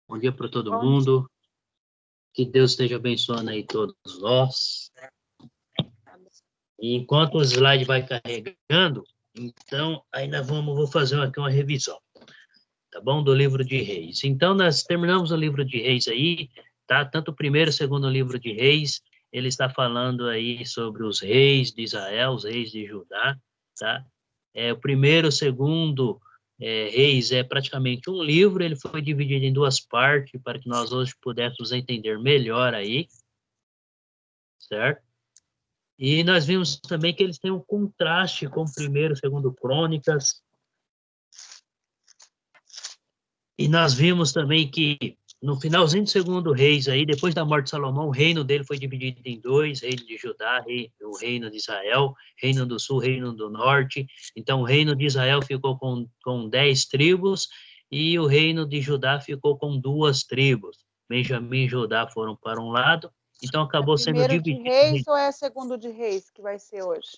Bom dia para todo Bom mundo. Que Deus esteja abençoando aí todos nós. E enquanto o slide vai carregando, então ainda vou fazer aqui uma revisão, tá bom? Do livro de Reis. Então nós terminamos o livro de Reis aí, tá? Tanto o primeiro e o segundo livro de Reis, ele está falando aí sobre os reis de Israel, os reis de Judá, tá? O primeiro, o segundo Reis é praticamente um livro, ele foi dividido em duas partes para que nós hoje pudéssemos entender melhor aí, certo? E nós vimos também que eles têm um contraste com o primeiro e segundo Crônicas. E nós vimos também que no finalzinho do segundo Reis aí, depois da morte de Salomão, o reino dele foi dividido em dois, reino de Judá, o reino de Israel, reino do sul, reino do norte. Então o reino de Israel ficou com 10 tribos e o reino de Judá ficou com 2 tribos. Benjamim e Judá foram para um lado, então acabou sendo primeiro de dividido. Reis ou é segundo de Reis que vai ser hoje?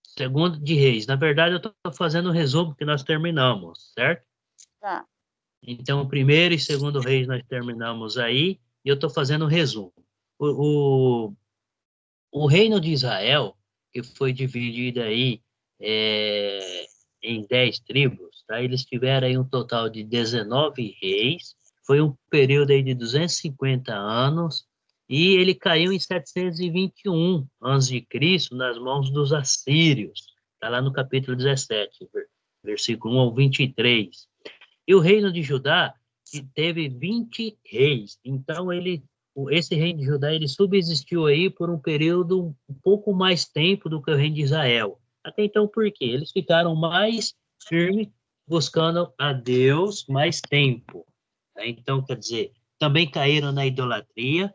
Segundo de Reis. Na verdade, eu estou fazendo um resumo que nós terminamos, certo? Tá. Então, o primeiro e segundo Reis nós terminamos aí, e eu estou fazendo um resumo. O reino de Israel, que foi dividido aí em 10 tribos, tá? Eles tiveram aí um total de 19 reis, foi um período aí de 250 anos, e ele caiu em 721 a.C., nas mãos dos assírios. Está lá no capítulo 17, versículo 1 ao 23. E o reino de Judá que teve 20 reis. Então, esse reino de Judá ele subsistiu aí por um período um pouco mais tempo do que o reino de Israel. Até então, por quê? Eles ficaram mais firmes buscando a Deus mais tempo. Tá? Então, quer dizer, também caíram na idolatria,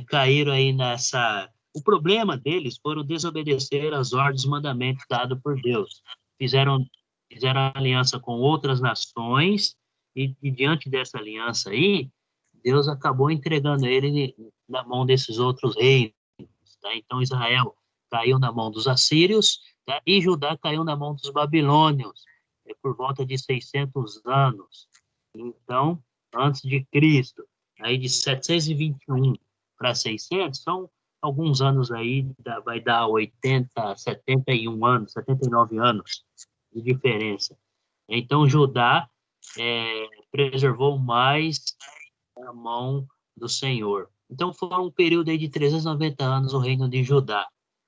caíram aí nessa... O problema deles foram desobedecer às ordens e mandamentos dados por Deus. Fizeram aliança com outras nações e diante dessa aliança aí, Deus acabou entregando ele na mão desses outros reinos. Tá? Então, Israel caiu na mão dos assírios, tá? E Judá caiu na mão dos babilônios, por volta de 600 anos. Então, antes de Cristo, aí de 721 para 600, são alguns anos aí, vai dar 80, 71 anos, 79 anos de diferença. Então, Judá preservou mais a mão do Senhor. Então, foi um período aí de 390 anos o reino de Judá,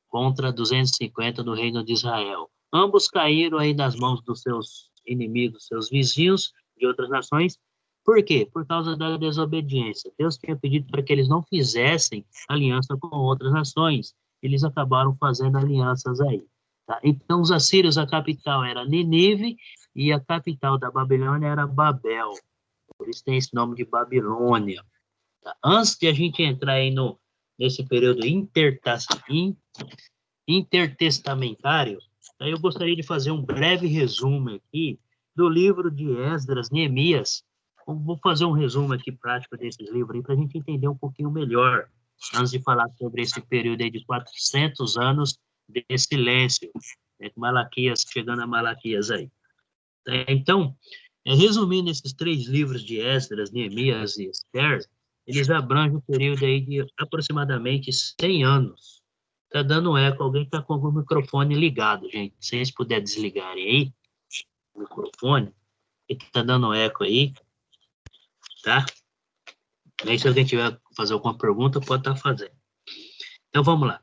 contra 250 do reino de Israel. Ambos caíram aí nas mãos dos seus inimigos, seus vizinhos de outras nações. Por quê? Por causa da desobediência. Deus tinha pedido para que eles não fizessem aliança com outras nações. Eles acabaram fazendo alianças aí. Tá? Então, os assírios, a capital era Nínive e a capital da Babilônia era Babel. Por isso tem esse nome de Babilônia. Tá? Antes de a gente entrar aí nesse período intertestamentário, aí eu gostaria de fazer um breve resumo aqui do livro de Esdras, Neemias. Vou fazer um resumo aqui prático desses livros para a gente entender um pouquinho melhor, antes de falar sobre esse período aí de 400 anos de silêncio, Malaquias, chegando a Malaquias aí. Então, resumindo esses 3 livros de Esdras, Neemias e Esther, eles abrangem um período aí de aproximadamente 100 anos. Tá dando eco, alguém tá com o microfone ligado, gente. Se vocês puderem desligarem aí o microfone, que tá dando eco aí, tá? Aí se alguém tiver fazer alguma pergunta, pode estar fazendo. Então vamos lá.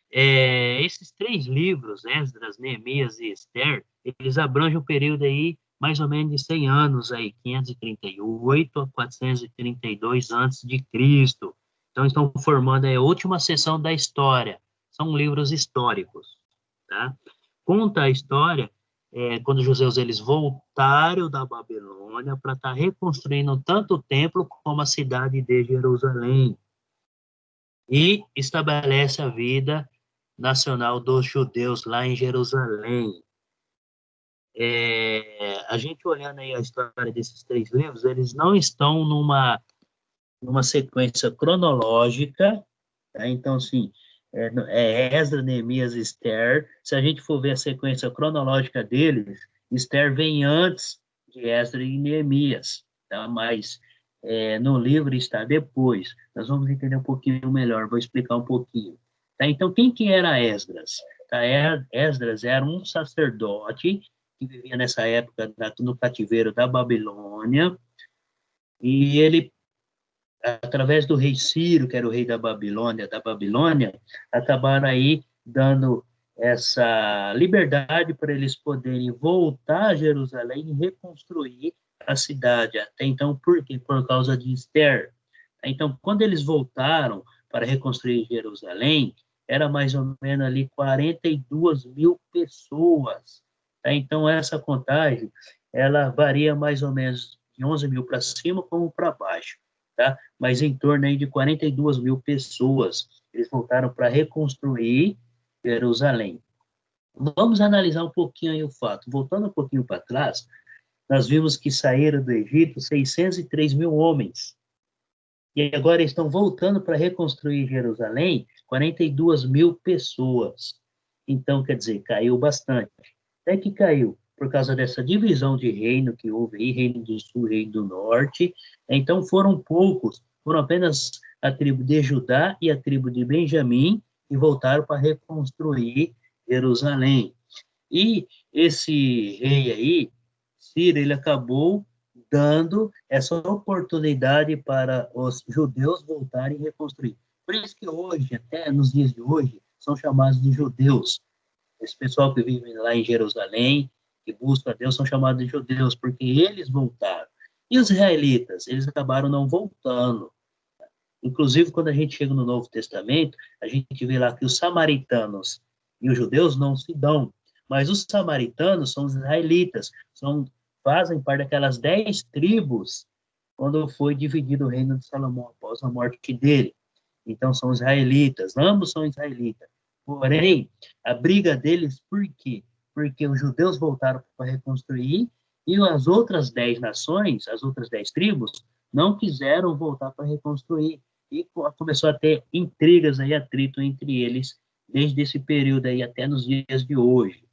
Esses 3 livros, Esdras, Neemias e Esther, eles abrangem um período aí mais ou menos de 100 anos aí, 538 a 432 antes de Cristo. Então estão formando a última seção da história. São livros históricos, tá? Conta a história quando os judeus eles voltaram da Babilônia para estar reconstruindo tanto o templo como a cidade de Jerusalém e estabelece a vida nacional dos judeus lá em Jerusalém. A gente olhando aí a história desses 3 livros, eles não estão numa sequência cronológica, tá? Então, assim, Esdras, Neemias e Esther. Se a gente for ver a sequência cronológica deles, Esther vem antes de Esdras e Neemias, tá? Mas no livro está depois. Nós vamos entender um pouquinho melhor, vou explicar um pouquinho. Tá? Então, quem que era Esdras? Tá? Esdras era um sacerdote que vivia nessa época no cativeiro da Babilônia, e ele, através do rei Ciro, que era o rei da Babilônia, acabaram aí dando essa liberdade para eles poderem voltar a Jerusalém e reconstruir a cidade. Até então, por quê? Por causa de Esther. Então, quando eles voltaram para reconstruir Jerusalém, era mais ou menos ali 42 mil pessoas. Tá? Então, essa contagem, ela varia mais ou menos de 11 mil para cima como para baixo. Tá? Mas em torno aí de 42 mil pessoas. Eles voltaram para reconstruir Jerusalém. Vamos analisar um pouquinho aí o fato. Voltando um pouquinho para trás, nós vimos que saíram do Egito 603 mil homens. E agora estão voltando para reconstruir Jerusalém 42 mil pessoas. Então, quer dizer, caiu bastante. Até que caiu por causa dessa divisão de reino que houve aí, reino do sul, reino do norte. Então, foram poucos, foram apenas a tribo de Judá e a tribo de Benjamim, e voltaram para reconstruir Jerusalém. E esse rei aí, Ciro, ele acabou dando essa oportunidade para os judeus voltarem e reconstruir. Por isso que hoje, até nos dias de hoje, são chamados de judeus. Esse pessoal que vive lá em Jerusalém, que busca a Deus, são chamados de judeus, porque eles voltaram. E os israelitas, eles acabaram não voltando. Inclusive, quando a gente chega no Novo Testamento, a gente vê lá que os samaritanos e os judeus não se dão, mas os samaritanos são os israelitas, fazem parte daquelas 10 tribos quando foi dividido o reino de Salomão após a morte dele. Então, são israelitas, ambos são israelitas. Porém, a briga deles, por quê? Porque os judeus voltaram para reconstruir e as outras 10 nações, as outras 10 tribos, não quiseram voltar para reconstruir. E começou a ter intrigas aí, atrito entre eles, desde esse período aí até nos dias de hoje.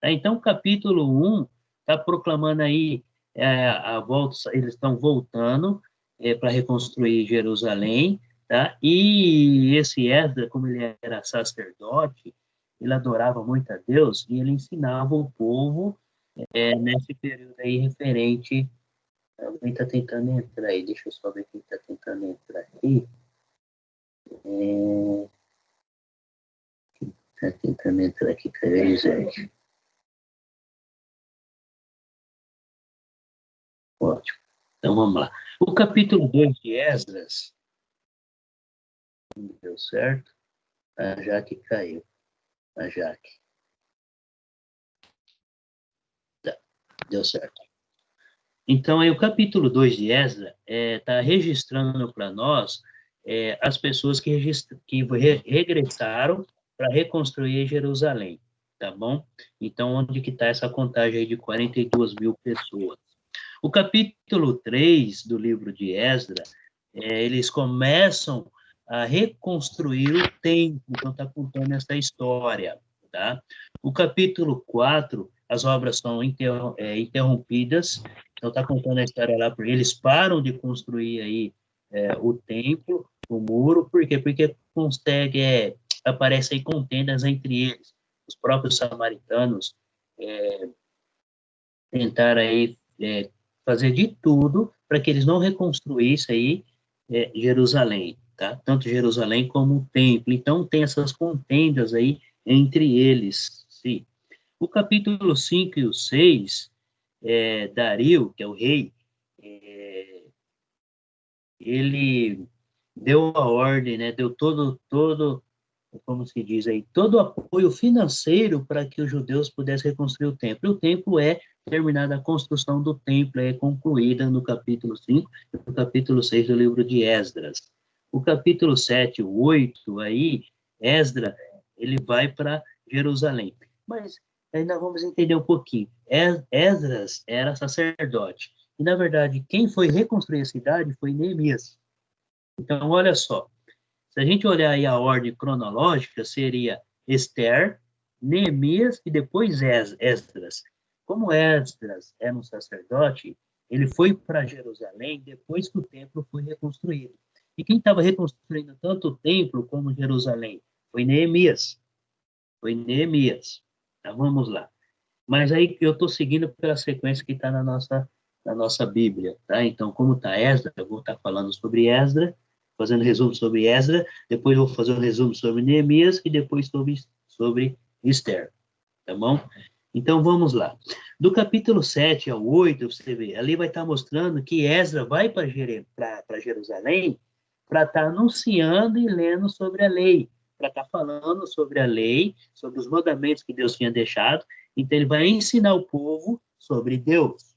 Então, o capítulo 1 está proclamando aí a volta, eles estão voltando para reconstruir Jerusalém, tá? E esse Esdras, como ele era sacerdote, ele adorava muito a Deus e ele ensinava o povo nesse período aí referente. Alguém está tentando entrar aí, deixa eu só ver quem está tentando entrar aqui. Está tentando entrar aqui, cadê, gente? Ótimo. Então vamos lá. O capítulo 2 de Esdras, não deu certo. A Jaque caiu. A Jaque. Tá, deu certo. Então, aí, o capítulo 2 de Esdras está registrando para nós as pessoas que regressaram para reconstruir Jerusalém, tá bom? Então, onde que está essa contagem aí de 42 mil pessoas? O capítulo 3 do livro de Esdras, eles começam a reconstruir o templo, então está contando essa história, tá? O capítulo 4, as obras são interrompidas, então está contando a história lá, porque eles param de construir aí o templo, o muro, por quê? Porque aparecem aí contendas entre eles. Os próprios samaritanos tentaram aí fazer de tudo para que eles não reconstruíssem aí Jerusalém, tá? Tanto Jerusalém como o templo. Então, tem essas contendas aí entre eles, sim. O capítulo 5 e o 6, Dario, que é o rei, ele deu a ordem, né? Deu todo, como se diz aí, todo o apoio financeiro para que os judeus pudessem reconstruir o templo. E o templo terminada a construção do templo, concluída no capítulo 5 e no capítulo 6 do livro de Esdras. O capítulo 7 e 8, aí, Esdras, ele vai para Jerusalém. Mas ainda vamos entender um pouquinho. Esdras era sacerdote. E, na verdade, quem foi reconstruir a cidade foi Neemias. Então, olha só. Se a gente olhar aí a ordem cronológica, seria Esther, Neemias e depois Esdras. Como Esdras era um sacerdote, Ele foi para Jerusalém depois que o templo foi reconstruído. E quem estava reconstruindo tanto o templo como Jerusalém? Foi Neemias. Foi Neemias. Então, vamos lá. Mas aí eu estou seguindo pela sequência que está na nossa Bíblia, tá? Então, como está Esdras, eu vou estar falando sobre Esdras, fazendo resumo sobre Esdras, depois vou fazer um resumo sobre Neemias e depois sobre Esther, tá bom? Então, vamos lá. Do capítulo 7 ao 8, você vê, ali vai estar mostrando que Esdras vai para Jerusalém para estar anunciando e lendo sobre a lei, para estar falando sobre a lei, sobre os mandamentos que Deus tinha deixado. Então, ele vai ensinar o povo sobre Deus.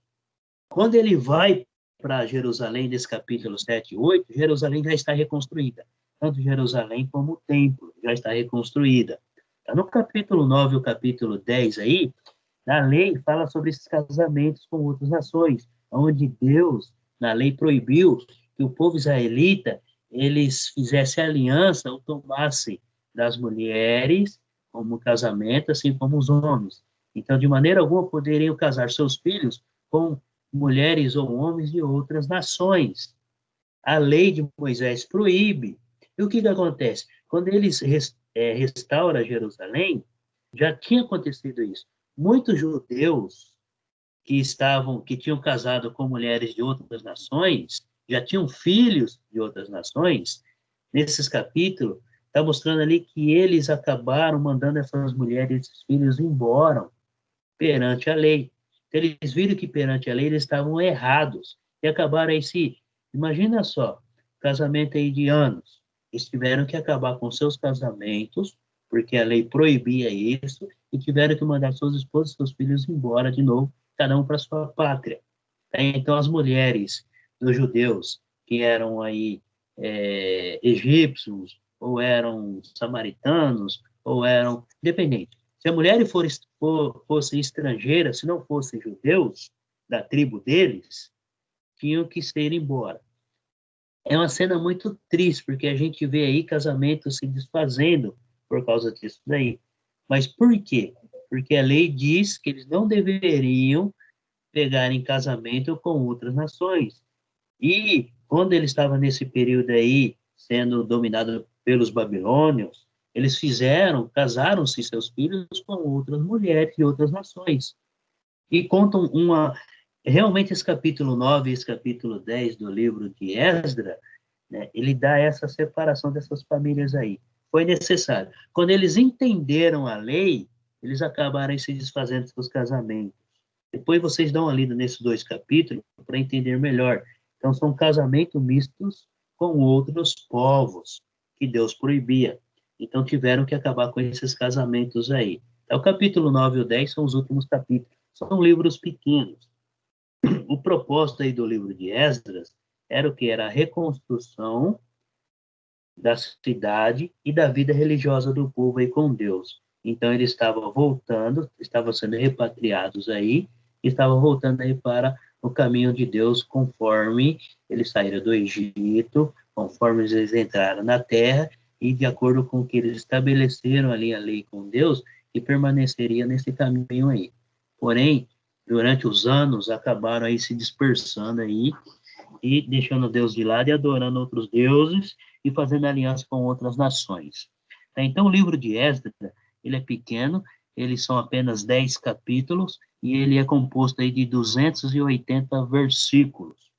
Quando ele vai para Jerusalém, nesse capítulo 7 e 8, Jerusalém já está reconstruída. Tanto Jerusalém como o templo já está reconstruída. Tá no capítulo 9 e o capítulo 10 aí, a lei fala sobre esses casamentos com outras nações, onde Deus, na lei, proibiu que o povo israelita eles fizessem aliança ou tomassem das mulheres como casamento, assim como os homens. Então, de maneira alguma, poderiam casar seus filhos com mulheres ou homens de outras nações. A lei de Moisés proíbe. E o que acontece? Quando eles restauram Jerusalém, já tinha acontecido isso. Muitos judeus que tinham casado com mulheres de outras nações, já tinham filhos de outras nações, nesses capítulos, está mostrando ali que eles acabaram mandando essas mulheres e esses filhos embora perante a lei. Então, eles viram que perante a lei eles estavam errados e acabaram aí se... Imagina só, casamento aí de anos. Eles tiveram que acabar com seus casamentos, porque a lei proibia isso, e tiveram que mandar suas esposas e seus filhos embora de novo, cada um para sua pátria. Então, as mulheres dos judeus, que eram aí egípcios, ou eram samaritanos, ou eram independentes. Se a mulher fosse estrangeira, se não fossem judeus, da tribo deles, tinham que ser embora. É uma cena muito triste, porque a gente vê aí casamentos se desfazendo por causa disso daí. Mas por quê? Porque a lei diz que eles não deveriam pegar em casamento com outras nações. E quando ele estava nesse período aí, sendo dominado pelos babilônios, eles casaram-se seus filhos com outras mulheres de outras nações. E contam realmente esse capítulo 9 e esse capítulo 10 do livro de Esdras, né, ele dá essa separação dessas famílias aí. Foi necessário. Quando eles entenderam a lei, eles acabaram se desfazendo dos seus casamentos. Depois vocês dão uma lida nesses dois capítulos para entender melhor. Então, são casamentos mistos com outros povos que Deus proibia. Então, tiveram que acabar com esses casamentos aí. Então, o capítulo 9 e o 10 são os últimos capítulos. São livros pequenos. O propósito aí do livro de Esdras era o que? Era a reconstrução da cidade e da vida religiosa do povo aí com Deus. Então, eles estavam voltando, estavam sendo repatriados aí, estavam voltando aí para o caminho de Deus, conforme eles saíram do Egito, conforme eles entraram na terra, e de acordo com o que eles estabeleceram ali a lei com Deus, e permaneceria nesse caminho aí. Porém, durante os anos, acabaram aí se dispersando aí, e deixando Deus de lado e adorando outros deuses, e fazendo aliança com outras nações. Então, o livro de Esdras, ele é pequeno, eles são apenas 10 capítulos, e ele é composto aí de 280 versículos.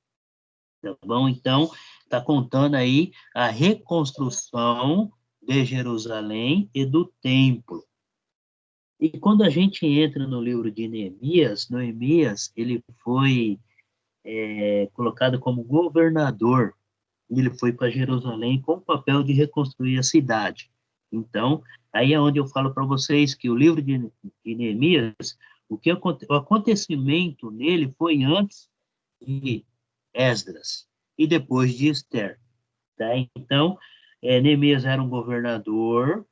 Tá bom? Então, está contando aí a reconstrução de Jerusalém e do templo. E quando a gente entra no livro de Neemias, ele foi colocado como governador. Ele foi para Jerusalém com o papel de reconstruir a cidade. Então, aí é onde eu falo para vocês que o livro de Neemias, o acontecimento nele foi antes de Esdras e depois de Esther. Tá? Então, Neemias era um governador,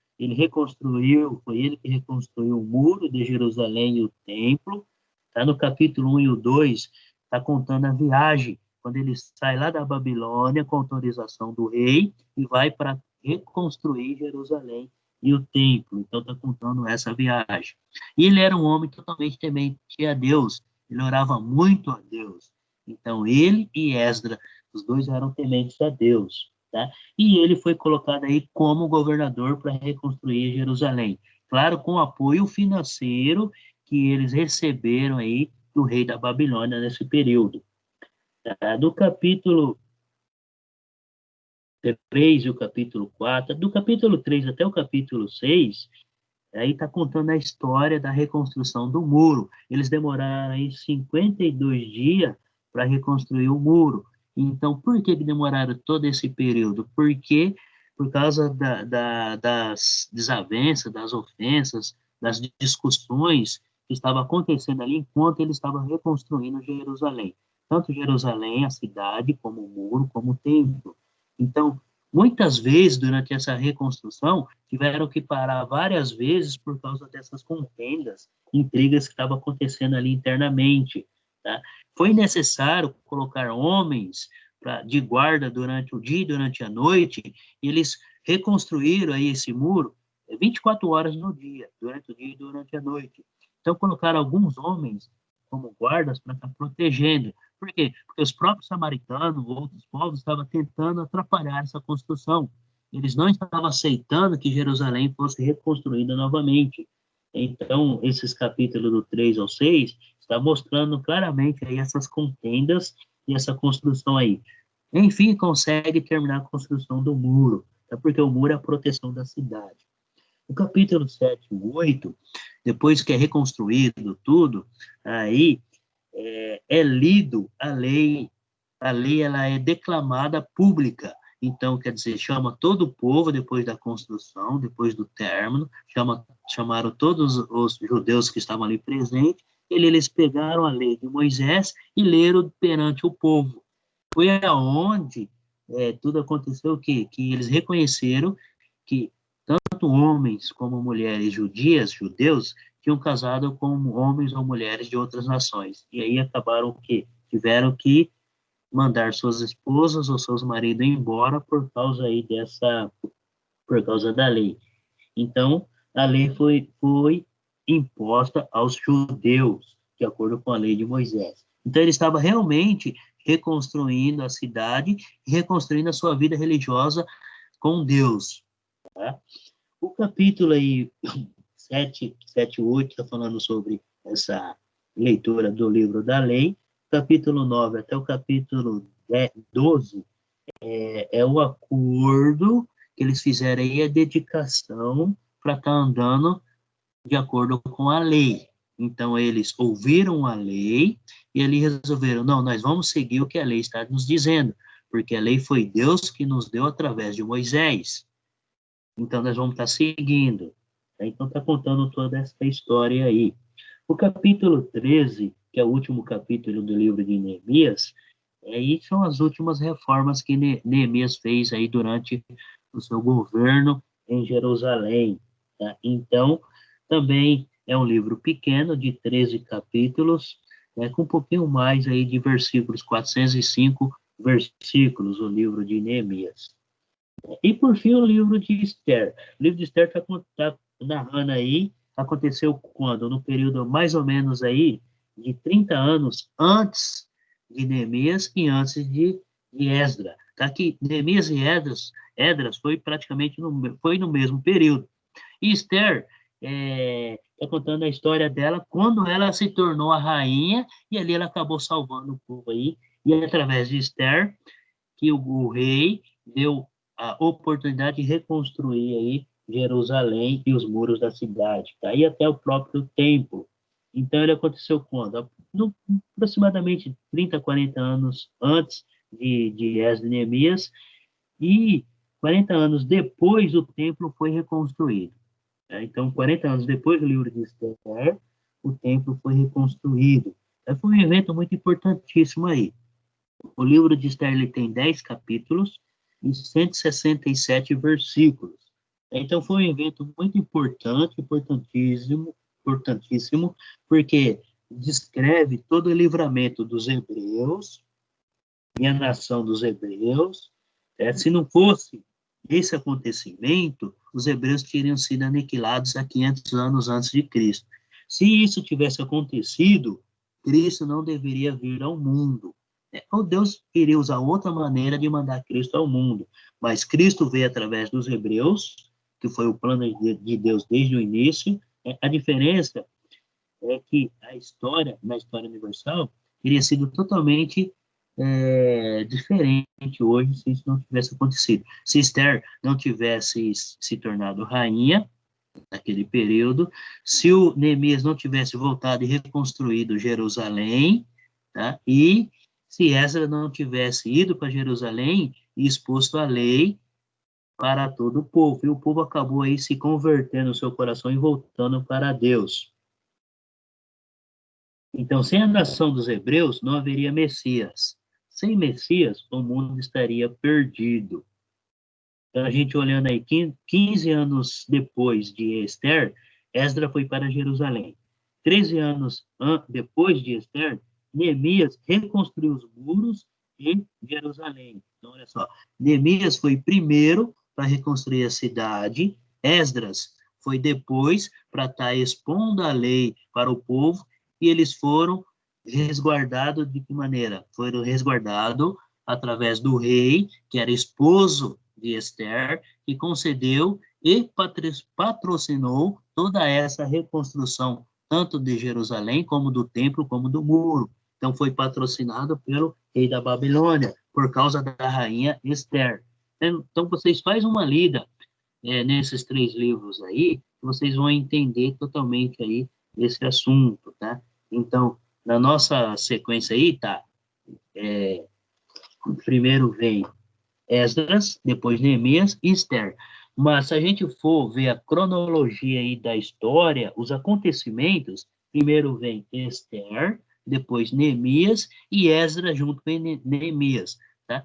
foi ele que reconstruiu o muro de Jerusalém e o templo. Tá? No capítulo 1 e o 2, está contando a viagem, quando ele sai lá da Babilônia com autorização do rei e vai para reconstruir Jerusalém e o templo. Então, está contando essa viagem. E ele era um homem totalmente temente a Deus, ele orava muito a Deus. Então, ele e Esdras, os dois eram tementes a Deus, tá? E ele foi colocado aí como governador para reconstruir Jerusalém. Claro, com apoio financeiro que eles receberam aí do rei da Babilônia nesse período. Tá? Do capítulo 3 e o capítulo 4, do capítulo 3 até o capítulo 6, aí está contando a história da reconstrução do muro. Eles demoraram aí 52 dias para reconstruir o muro. Então, por que demoraram todo esse período? Porque por causa das desavenças, das ofensas, das discussões que estavam acontecendo ali enquanto eles estavam reconstruindo Jerusalém. Tanto Jerusalém, a cidade, como o muro, como o templo. Então, muitas vezes, durante essa reconstrução, tiveram que parar várias vezes por causa dessas contendas, intrigas que estavam acontecendo ali internamente. Tá? Foi necessário colocar homens de guarda durante o dia e durante a noite, e eles reconstruíram aí esse muro 24 horas no dia, durante o dia e durante a noite. Então, colocaram alguns homens como guardas para estar protegendo. Por quê? Porque os próprios samaritanos, outros povos, estavam tentando atrapalhar essa construção. Eles não estavam aceitando que Jerusalém fosse reconstruída novamente. Então, esses capítulos do 3 ao 6 estão mostrando claramente aí essas contendas e essa construção aí. Enfim, consegue terminar a construção do muro, tá? Porque o muro é a proteção da cidade. O capítulo 7 e 8, depois que é reconstruído tudo, aí é lido a lei ela é declamada pública, então, quer dizer, chama todo o povo depois da construção, depois do término, chamaram todos os judeus que estavam ali presentes, eles pegaram a lei de Moisés e leram perante o povo. Foi aonde tudo aconteceu, que eles reconheceram que tanto homens como mulheres judias, judeus, tinham casado com homens ou mulheres de outras nações. E aí acabaram que tiveram que mandar suas esposas ou seus maridos embora por causa aí por causa da lei. Então, a lei foi imposta aos judeus, de acordo com a lei de Moisés. Então, ele estava realmente reconstruindo a cidade e reconstruindo a sua vida religiosa com Deus. Tá? O capítulo aí 7 e 8 está falando sobre essa leitura do livro da lei. Capítulo 9 até o capítulo 12 é o acordo que eles fizeram aí, a dedicação para estar andando de acordo com a lei. Então, eles ouviram a lei e ali resolveram, não, nós vamos seguir o que a lei está nos dizendo, porque a lei foi Deus que nos deu através de Moisés. Então, nós vamos estar seguindo. Então, está contando toda essa história aí. O capítulo 13, que é o último capítulo do livro de Neemias, aí são as últimas reformas que Neemias fez aí durante o seu governo em Jerusalém. Tá? Então, também é um livro pequeno, de 13 capítulos, com um pouquinho mais aí de versículos, 405 versículos, o livro de Neemias. E, por fim, o livro de Esther. O livro de Esther está narrando aí, aconteceu quando? No período mais ou menos aí de 30 anos antes de Neemias e antes de Esdras. Tá? Que Neemias e Esdras foi praticamente foi no mesmo período. E Esther está contando a história dela quando ela se tornou a rainha e ali ela acabou salvando o povo aí. E é através de Esther que o rei deu a oportunidade de reconstruir aí Jerusalém e os muros da cidade, tá? E até o próprio templo. Então, ele aconteceu quando? Aproximadamente 30, 40 anos antes de Esdras e Neemias, e 40 anos depois o templo foi reconstruído. Tá? Então, 40 anos depois do livro de Esther, o templo foi reconstruído. Foi um evento muito importantíssimo aí. O livro de Esther ele tem 10 capítulos e 167 versículos. Então, foi um evento muito importante, importantíssimo, porque descreve todo o livramento dos hebreus e a nação dos hebreus. Se não fosse esse acontecimento, os hebreus teriam sido aniquilados há 500 anos antes de Cristo. Se isso tivesse acontecido, Cristo não deveria vir ao mundo. ou Deus iria usar outra maneira de mandar Cristo ao mundo. Mas Cristo veio através dos hebreus, que foi o plano de Deus desde o início. A diferença é que a história, na história universal, teria sido totalmente diferente hoje se isso não tivesse acontecido. Se Esther não tivesse se tornado rainha naquele período, se o Neemias não tivesse voltado e reconstruído Jerusalém, tá? E se Esdras não tivesse ido para Jerusalém e exposto a lei para todo o povo, e o povo acabou aí se convertendo no seu coração e voltando para Deus. Então, sem a nação dos hebreus, não haveria Messias. Sem Messias, o mundo estaria perdido. Então, a gente olhando aí, 15 anos depois de Esther, Esdras foi para Jerusalém. 13 anos depois de Esther, Neemias reconstruiu os muros de Jerusalém. Então, olha só, Neemias foi primeiro para reconstruir a cidade, Esdras foi depois para estar expondo a lei para o povo, e eles foram resguardados de que maneira? Foram resguardados através do rei, que era esposo de Esther, que concedeu e patrocinou toda essa reconstrução, tanto de Jerusalém, como do templo, como do muro. Então, foi patrocinado pelo rei da Babilônia, por causa da rainha Esther. Então, vocês fazem uma lida nesses 3 livros aí, vocês vão entender totalmente aí esse assunto, tá? Então, na nossa sequência aí, tá? Primeiro vem Esdras, depois Neemias e Esther. Mas se a gente for ver a cronologia aí da história, os acontecimentos, primeiro vem Esther, depois Neemias e Esdras junto com Neemias, tá?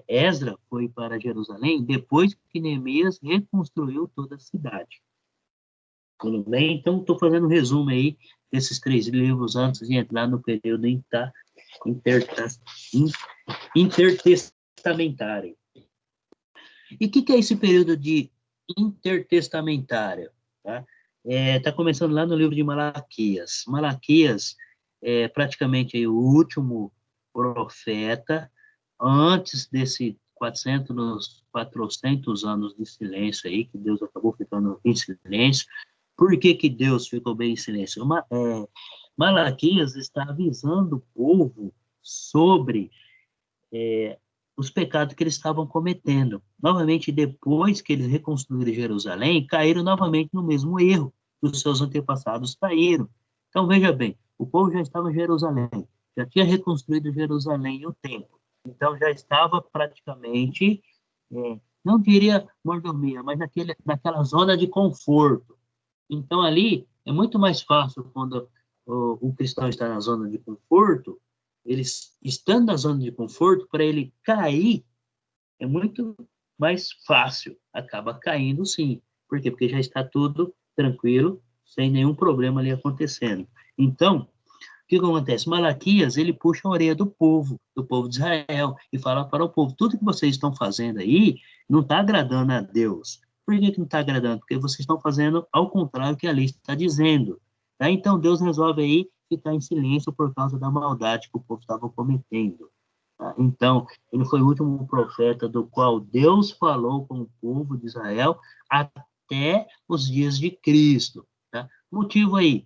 Esdras foi para Jerusalém depois que Neemias reconstruiu toda a cidade. Tudo bem? Então, estou fazendo um resumo aí desses 3 livros antes de entrar no período intertestamentário. E o que é esse período de intertestamentário? Tá? Tá começando lá no livro de Malaquias. Malaquias é praticamente aí o último profeta antes desse 400 anos de silêncio aí, que Deus acabou ficando em silêncio. Por que Deus ficou bem em silêncio? Malaquias está avisando o povo sobre os pecados que eles estavam cometendo. Novamente, depois que eles reconstruíram Jerusalém, caíram novamente no mesmo erro que os seus antepassados caíram. Então, veja bem, o povo já estava em Jerusalém, já tinha reconstruído Jerusalém e o templo. Então, já estava praticamente, não diria mordomia, mas naquela zona de conforto. Então, ali, é muito mais fácil quando o cristão está na zona de conforto, eles estando na zona de conforto, para ele cair, é muito mais fácil. Acaba caindo, sim. Por quê? Porque já está tudo tranquilo, sem nenhum problema ali acontecendo. Então, o que acontece? Malaquias, ele puxa a orelha do povo de Israel, e fala para o povo, tudo que vocês estão fazendo aí não está agradando a Deus. Por que não está agradando? Porque vocês estão fazendo ao contrário do que a lei está dizendo. Tá? Então, Deus resolve aí ficar em silêncio por causa da maldade que o povo estava cometendo. Tá? Então, ele foi o último profeta do qual Deus falou com o povo de Israel até os dias de Cristo. Tá? Motivo aí,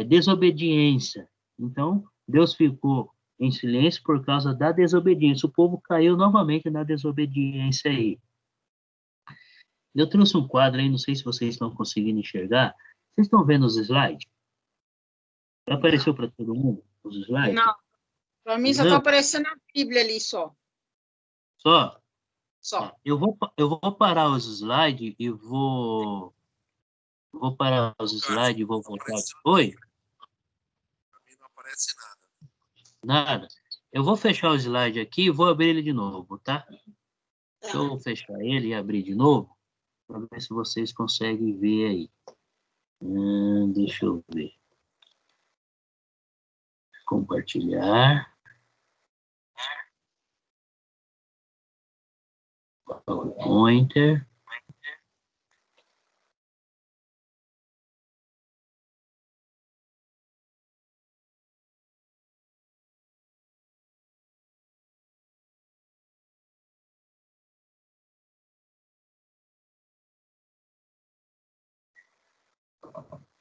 desobediência. Então, Deus ficou em silêncio por causa da desobediência. O povo caiu novamente na desobediência aí. Eu trouxe um quadro aí, não sei se vocês estão conseguindo enxergar. Vocês estão vendo os slides? Já apareceu para todo mundo os slides? Não, para mim só está aparecendo a Bíblia ali só. Só? Só. Eu vou parar os slides e vou parar os slides e vou voltar. Oi? Para mim não aparece nada. Nada. Eu vou fechar o slide aqui e vou abrir ele de novo, tá? Deixa eu fechar ele e abrir de novo, para ver se vocês conseguem ver aí. Deixa eu ver. Compartilhar. PowerPointer.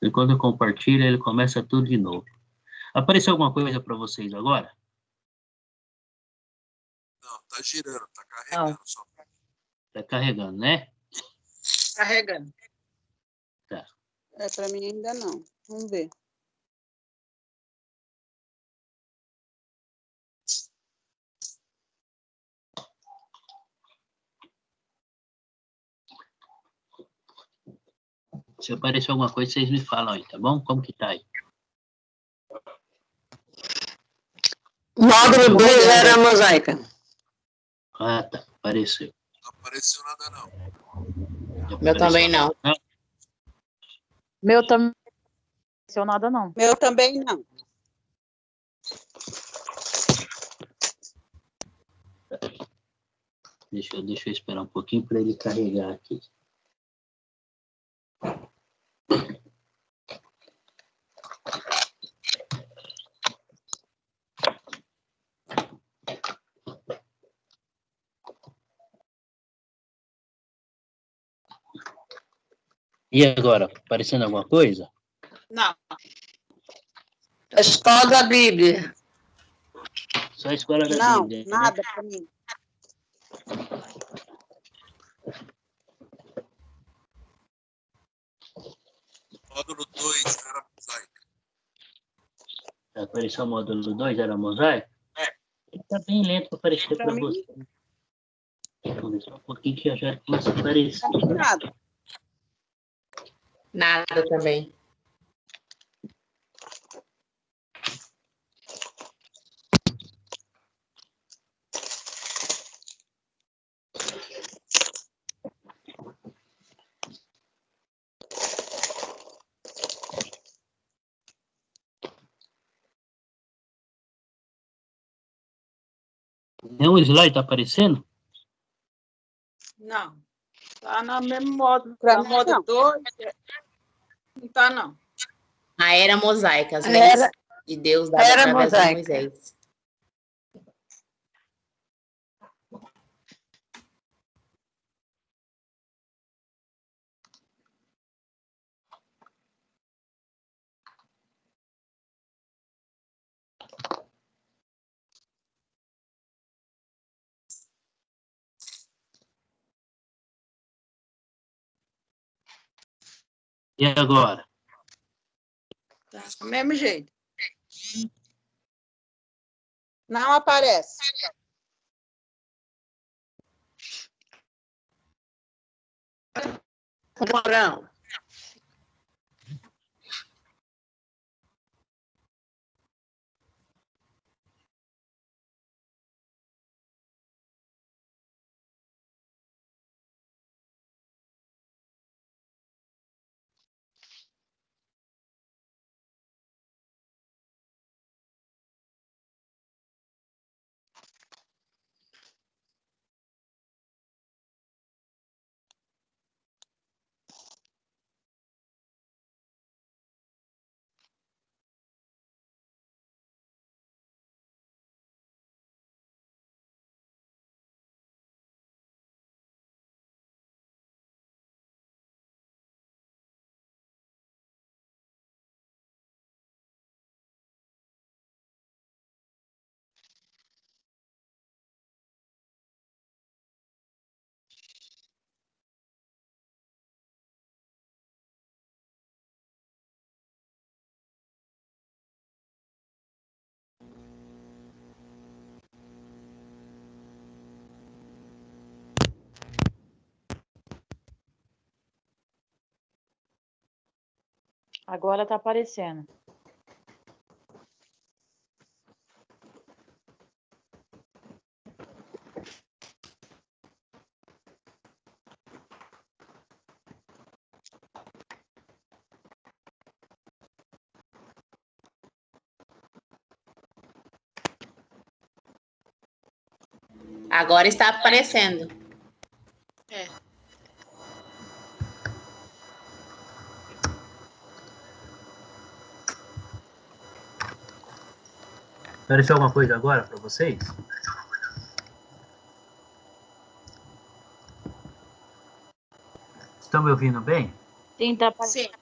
E quando eu compartilho, ele começa tudo de novo. Apareceu alguma coisa para vocês agora? Não, tá girando, tá carregando só. Tá carregando, né? Carregando. Tá. Para mim ainda não. Vamos ver. Se aparecer alguma coisa, vocês me falam aí, tá bom? Como que tá aí? Módulo 2 era mosaica. Ah, tá. Apareceu. Não apareceu nada, não. Meu também não. Meu também não aconteceu nada, não. Meu também não. Deixa eu esperar um pouquinho para ele carregar aqui. E agora, aparecendo alguma coisa? Não. A escola da Bíblia. Só a escola da Não, Bíblia. nada Né? para mim. Módulo 2 era mosaica. Apareceu o módulo 2, era mosaico? Tá bem lento para aparecer para mim. você. Vamos ver só um pouquinho que já começa a aparecer. Pra mim, nada. Nada também. Nenhum slide tá aparecendo? Não. Tá no mesmo módulo. Pra Tá mim, módulo não. 2. Não tá, não. A era mosaica, as leis de Deus dadas era através de mosaica. Moisés. E agora? Tá do mesmo jeito. Não aparece. Morão. Agora tá aparecendo. Agora está aparecendo. É. Apareceu alguma coisa agora para vocês? Estão me ouvindo bem? Sim, tá Sim. aparecendo.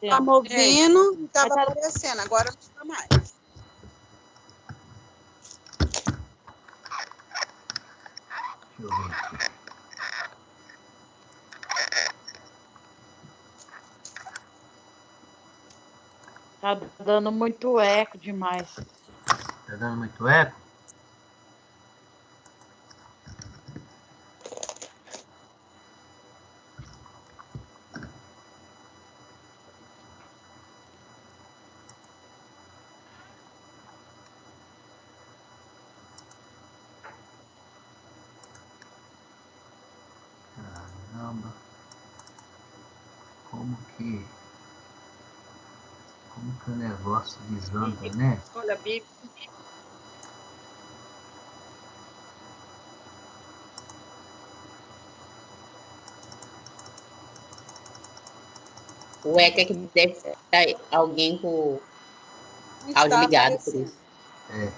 aparecendo. Tá movendo, estava aparecendo, agora não está mais. Deixa eu ver aqui. Tá dando muito eco demais. Tá dando muito eco? Caramba. Como que o negócio desanda, né? Escola bíblica. O eco é que deve estar alguém com o áudio ligado, por isso. É.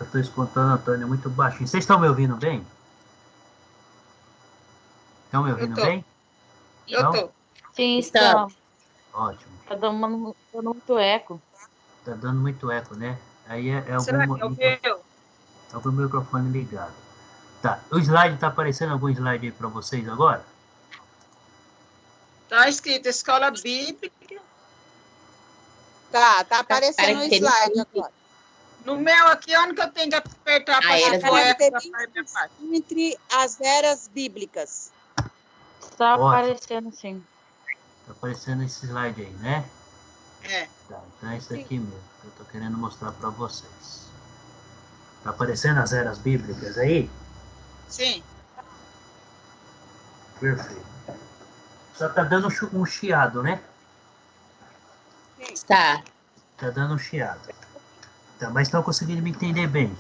Eu estou escutando, Antônio, muito baixinho. Vocês estão me ouvindo bem? Estão me ouvindo bem? Eu tô. Sim, está. Ótimo. Tá dando muito eco. Tá dando muito eco, né? Aí é Será que algum microfone ligado. Tá. O slide tá aparecendo algum slide aí para vocês agora? Tá escrito escola bíblica. Tá aparecendo o slide agora. No meu aqui, onde que eu tenho que apertar para entre as eras bíblicas. Está aparecendo, sim. Tá aparecendo esse slide aí, né? É. Tá, então é isso aqui mesmo que eu tô querendo mostrar para vocês. Tá aparecendo as eras bíblicas aí? Sim. Perfeito. Só tá dando um chiado, né? Tá. Tá dando um chiado. Tá, mas estão conseguindo me entender bem.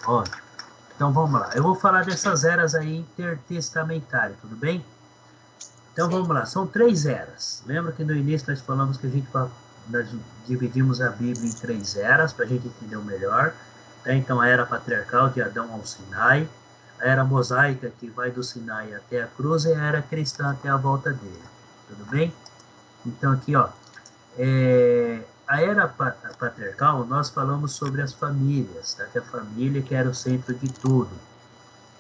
Ótimo. Então vamos lá. Eu vou falar dessas eras aí intertestamentárias, tudo bem? Então vamos lá. São 3 eras. Lembra que no início nós falamos que nós dividimos a Bíblia em 3 eras para a gente entender melhor. Então a era patriarcal de Adão ao Sinai, a era mosaica que vai do Sinai até a cruz e a era cristã até a volta dele. Tudo bem? Então aqui, ó. A era patriarcal, nós falamos sobre as famílias, tá? Que a família que era o centro de tudo.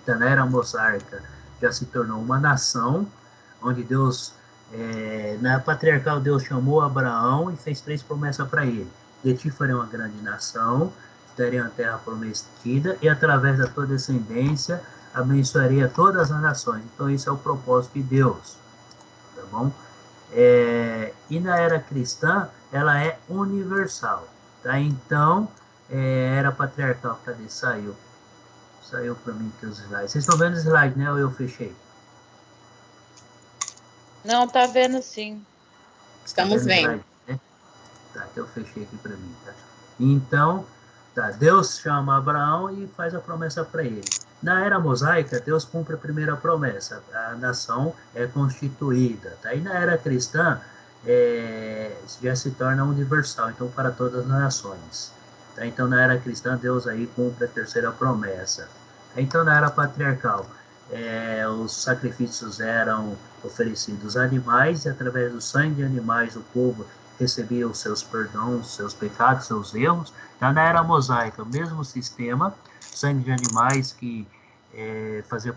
Então, na era mosaica, já se tornou uma nação, onde Deus, na patriarcal, Deus chamou Abraão e fez 3 promessas para ele. De ti farei uma grande nação, te darei uma terra prometida, e através da tua descendência, abençoarei a todas as nações. Então, isso é o propósito de Deus, tá bom? E na era cristã, ela é universal, tá? Então, era patriarcal. Cadê? Saiu para mim aqui os slides. Vocês estão vendo os slides, né? Ou eu fechei? Não, tá vendo sim. Estamos vendo. Slide, né? Tá, então eu fechei aqui para mim, tá? Então, tá, Deus chama Abraão e faz a promessa para ele. Na era mosaica, Deus cumpre a primeira promessa, a nação é constituída. Tá? E na era cristã, já se torna universal, então para todas as nações. Tá? Então na era cristã, Deus aí cumpre a terceira promessa. Então na era patriarcal, os sacrifícios eram oferecidos a animais, e através do sangue de animais o povo recebia os seus perdões, seus pecados, seus erros. Já na era mosaica, o mesmo sistema, sangue de animais que fazia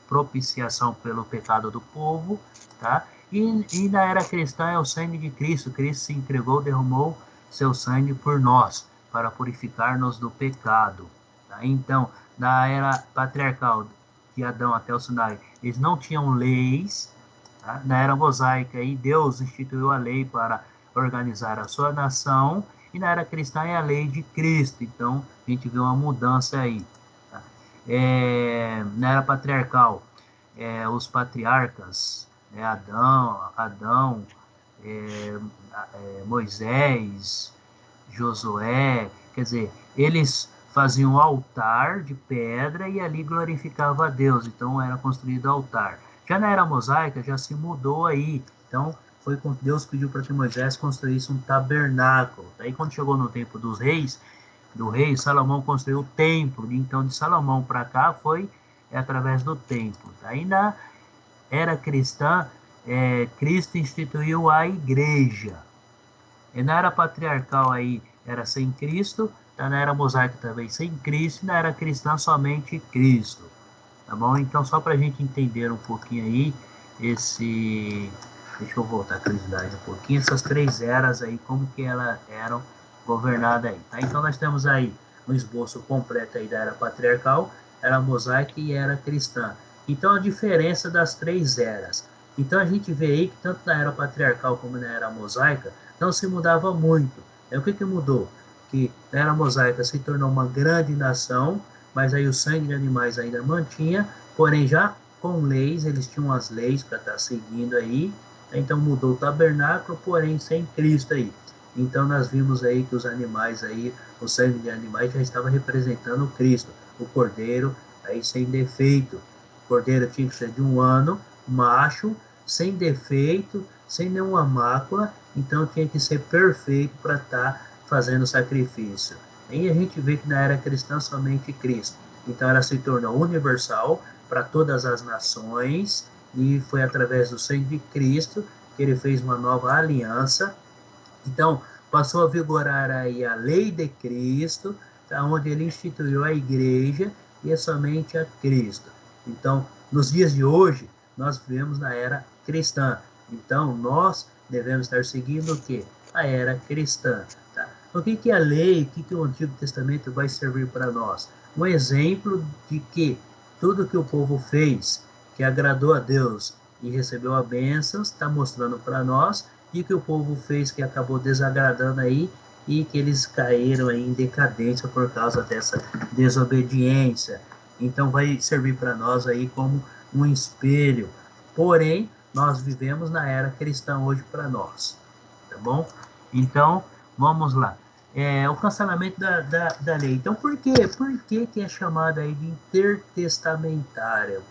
propiciação pelo pecado do povo, tá? E na era cristã é o sangue de Cristo. Cristo se entregou, derramou seu sangue por nós, para purificar-nos do pecado. Tá? Então, na era patriarcal, de Adão até o Sinai, eles não tinham leis. Tá? Na era mosaica, aí Deus instituiu a lei para organizar a sua nação, e na era cristã é a lei de Cristo. Então, a gente vê uma mudança aí. Tá? Na era patriarcal, os patriarcas, Adão, Moisés, Josué, quer dizer, eles faziam um altar de pedra e ali glorificava a Deus, então era construído altar. Já na era mosaica já se mudou aí, então Deus pediu para que Moisés construísse um tabernáculo. Daí quando chegou no tempo do rei Salomão construiu o templo. Então de Salomão para cá foi através do templo. Daí na era cristã, Cristo instituiu a igreja. E na era patriarcal aí era sem Cristo, na era mosaica também sem Cristo, e na era cristã somente Cristo. Tá bom? Então só para a gente entender um pouquinho aí, deixa eu voltar a curiosidade um pouquinho, essas 3 eras aí, como que elas eram governadas aí. Tá? Então nós temos aí um esboço completo aí da era patriarcal, era mosaica e era cristã. Então a diferença das 3 eras. Então a gente vê aí que tanto na era patriarcal como na era mosaica não se mudava muito. O que mudou? Que na era mosaica se tornou uma grande nação, mas aí o sangue de animais ainda mantinha, porém já com leis, eles tinham as leis para estar seguindo aí, então mudou o tabernáculo, porém sem Cristo aí. Então nós vimos aí que os animais aí, o sangue de animais já estava representando Cristo, o cordeiro aí sem defeito. O cordeiro tinha que ser de 1 ano, macho, sem defeito, sem nenhuma mácula, então tinha que ser perfeito para estar fazendo sacrifício. E a gente vê que na era cristã somente Cristo. Então ela se tornou universal para todas as nações e foi através do sangue de Cristo que ele fez uma nova aliança. Então passou a vigorar aí a lei de Cristo, onde ele instituiu a igreja e é somente a Cristo. Então nos dias de hoje nós vivemos na era cristã. Então nós devemos estar seguindo o quê? A era cristã. Tá? O que é a lei? O que o Antigo Testamento vai servir para nós? Um exemplo de que tudo que o povo fez, que agradou a Deus e recebeu a bênção, está mostrando para nós, e que o povo fez que acabou desagradando aí, e que eles caíram aí em decadência por causa dessa desobediência. Então vai servir para nós aí como um espelho. Porém, nós vivemos na era cristã hoje para nós. Tá bom? Então, vamos lá. O cancelamento da lei. Então, por quê? Por que é chamada aí de intertestamentária?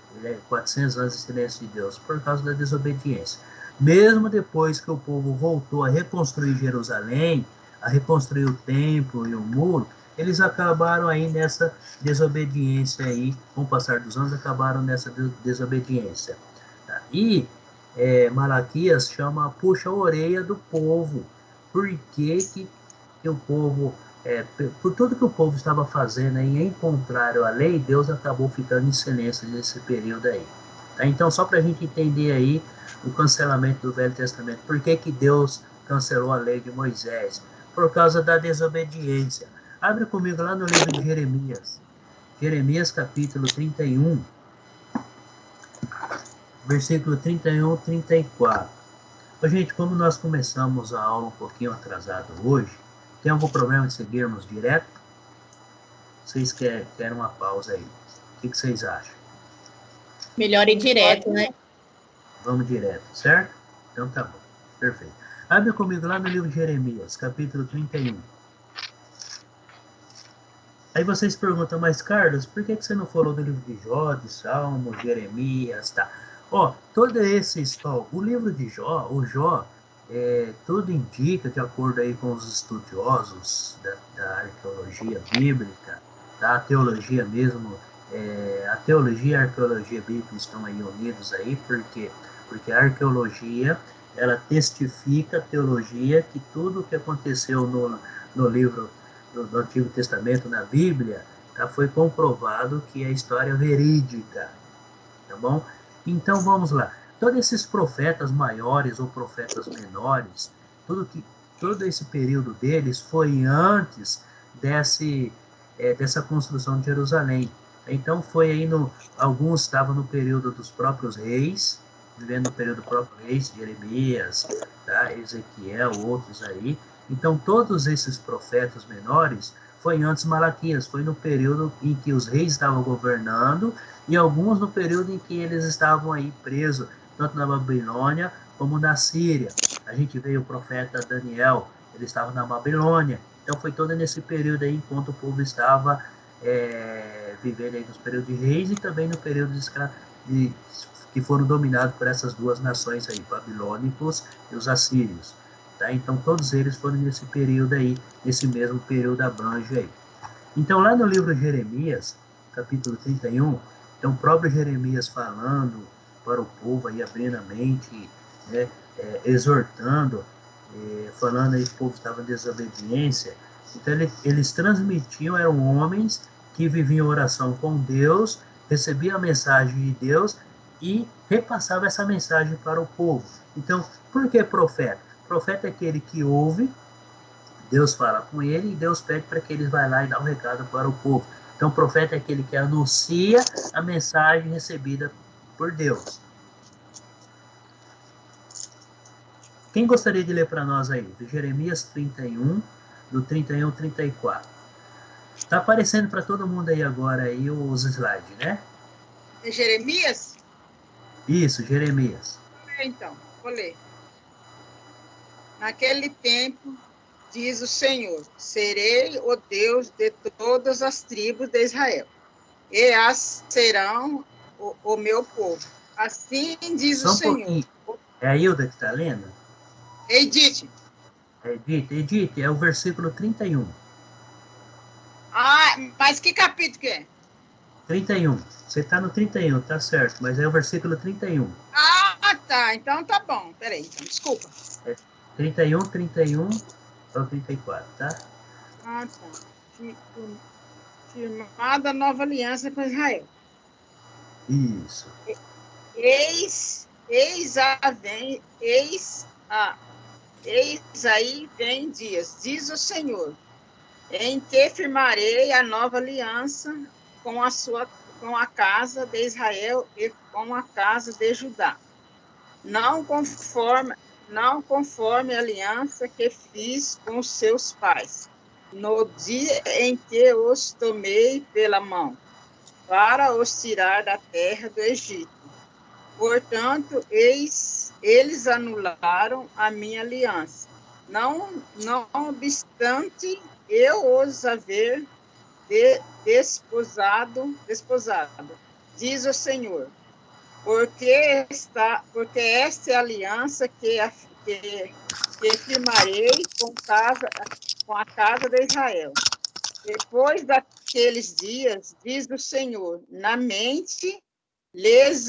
400 anos de silêncio de Deus. Por causa da desobediência. Mesmo depois que o povo voltou a reconstruir Jerusalém, a reconstruir o templo e o muro, eles acabaram aí nessa desobediência aí, com o passar dos anos, acabaram nessa desobediência. Tá? E Malaquias puxa a orelha do povo. Por que o povo, por tudo que o povo estava fazendo aí em contrário à lei, Deus acabou ficando em silêncio nesse período aí. Tá? Então, só para a gente entender aí o cancelamento do Velho Testamento. Por que Deus cancelou a lei de Moisés? Por causa da desobediência. Abre comigo lá no livro de Jeremias. Jeremias capítulo 31. Versículo 31, 34. Gente, como nós começamos a aula um pouquinho atrasado hoje, tem algum problema de seguirmos direto? Vocês querem uma pausa aí? O que vocês acham? Melhor ir direto, né? Vamos direto, certo? Então tá bom, perfeito. Abre comigo lá no livro de Jeremias, capítulo 31. Aí vocês perguntam, mas Carlos, por que você não falou do livro de Jó, de Salmos, Jeremias, tá? Todo esse o livro de Jó, o Jó, tudo indica, de acordo aí com os estudiosos da arqueologia bíblica, da teologia mesmo, a teologia e a arqueologia bíblica estão aí unidos aí, porque a arqueologia, ela testifica a teologia que tudo o que aconteceu no livro do Antigo Testamento, na Bíblia, foi comprovado que é história verídica, tá bom? Então, vamos lá. Todos esses profetas maiores ou profetas menores, todo esse período deles foi antes dessa construção de Jerusalém. Então, foi aí alguns estavam no período dos próprios reis, vivendo no período dos próprios reis, Jeremias, tá? Ezequiel, outros aí. Então, todos esses profetas menores foi antes de Malaquias, foi no período em que os reis estavam governando e alguns no período em que eles estavam aí presos, tanto na Babilônia como na Síria. A gente vê o profeta Daniel, ele estava na Babilônia. Então, foi todo nesse período aí, enquanto o povo estava vivendo aí nos períodos de reis e também no período que foram dominados por essas duas nações aí, babilônicos e os assírios. Tá? Então, todos eles foram nesse período aí, esse mesmo período abrange aí. Então, lá no livro de Jeremias, capítulo 31, então o próprio Jeremias falando para o povo aí, abrindo a mente, né, exortando, falando aí que o povo estava em desobediência. Então, eles transmitiam, eram homens que viviam oração com Deus, recebiam a mensagem de Deus e repassavam essa mensagem para o povo. Então, por que profeta? Profeta é aquele que ouve, Deus fala com ele e Deus pede para que ele vá lá e dá um recado para o povo. Então, profeta é aquele que anuncia a mensagem recebida por Deus. Quem gostaria de ler para nós aí? De Jeremias 31, do 31 ao 34. Está aparecendo para todo mundo aí agora aí os slides, né? É Jeremias? Isso, Jeremias. Então, vou ler. Naquele tempo, diz o Senhor, serei o Deus de todas as tribos de Israel, e as serão o meu povo. Assim diz o Senhor. Pouquinho. É a Hilda que está lendo? Edith. Edith, é o versículo 31. Ah, mas que capítulo que é? 31. Você está no 31, tá certo, mas é o versículo 31. Ah, tá. Então tá bom. Peraí, então, desculpa. 31 ao 34, tá? Ah, tá. Firmada nova aliança com Israel. Isso. Eis aí vem dias, diz o Senhor, em que firmarei a nova aliança com a casa de Israel e com a casa de Judá. Não conforme a aliança que fiz com seus pais, no dia em que os tomei pela mão, para os tirar da terra do Egito. Portanto, eles anularam a minha aliança. Não obstante eu os haver desposado, diz o Senhor, porque esta é a aliança que firmarei com a casa de Israel. Depois daqueles dias, diz o Senhor, na mente lhes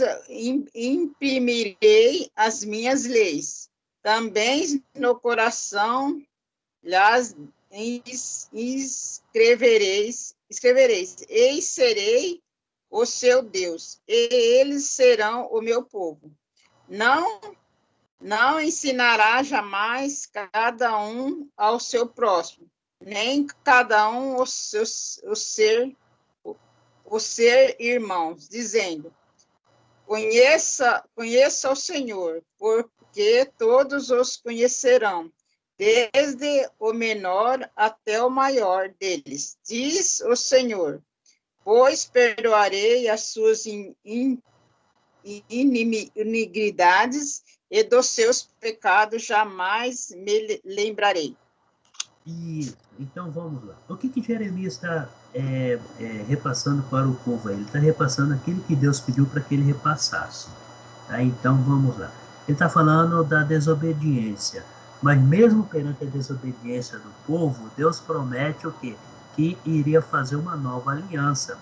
imprimirei as minhas leis, também no coração lhes escrevereis, e serei o seu Deus, e eles serão o meu povo. Não ensinará jamais cada um ao seu próximo, nem cada um o ser irmãos, dizendo, Conheça o Senhor, porque todos os conhecerão, desde o menor até o maior deles, diz o Senhor, pois perdoarei as suas iniquidades e dos seus pecados jamais me lembrarei. Isso. Então vamos lá. O que Jeremias está repassando para o povo aí? Ele está repassando aquilo que Deus pediu para que ele repassasse. Tá? Então vamos lá. Ele está falando da desobediência. Mas mesmo perante a desobediência do povo, Deus promete o quê? Que iria fazer uma nova aliança.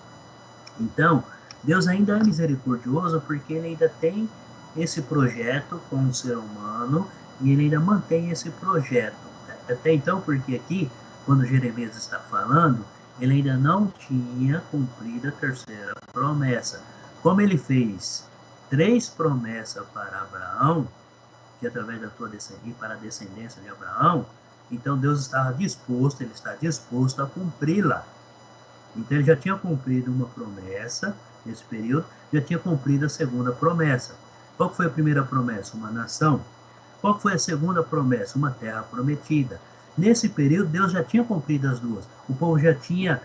Então, Deus ainda é misericordioso porque ele ainda tem esse projeto com o ser humano e ele ainda mantém esse projeto. Até então, porque aqui, quando Jeremias está falando, ele ainda não tinha cumprido a terceira promessa. Como ele fez 3 promessas para Abraão, que através da tua descendência, para a descendência de Abraão, então Deus estava disposto, ele está disposto a cumpri-la. Então ele já tinha cumprido uma promessa nesse período, já tinha cumprido a segunda promessa. Qual foi a primeira promessa? Uma nação. Qual foi a segunda promessa? Uma terra prometida. Nesse período, Deus já tinha cumprido as duas. O povo já tinha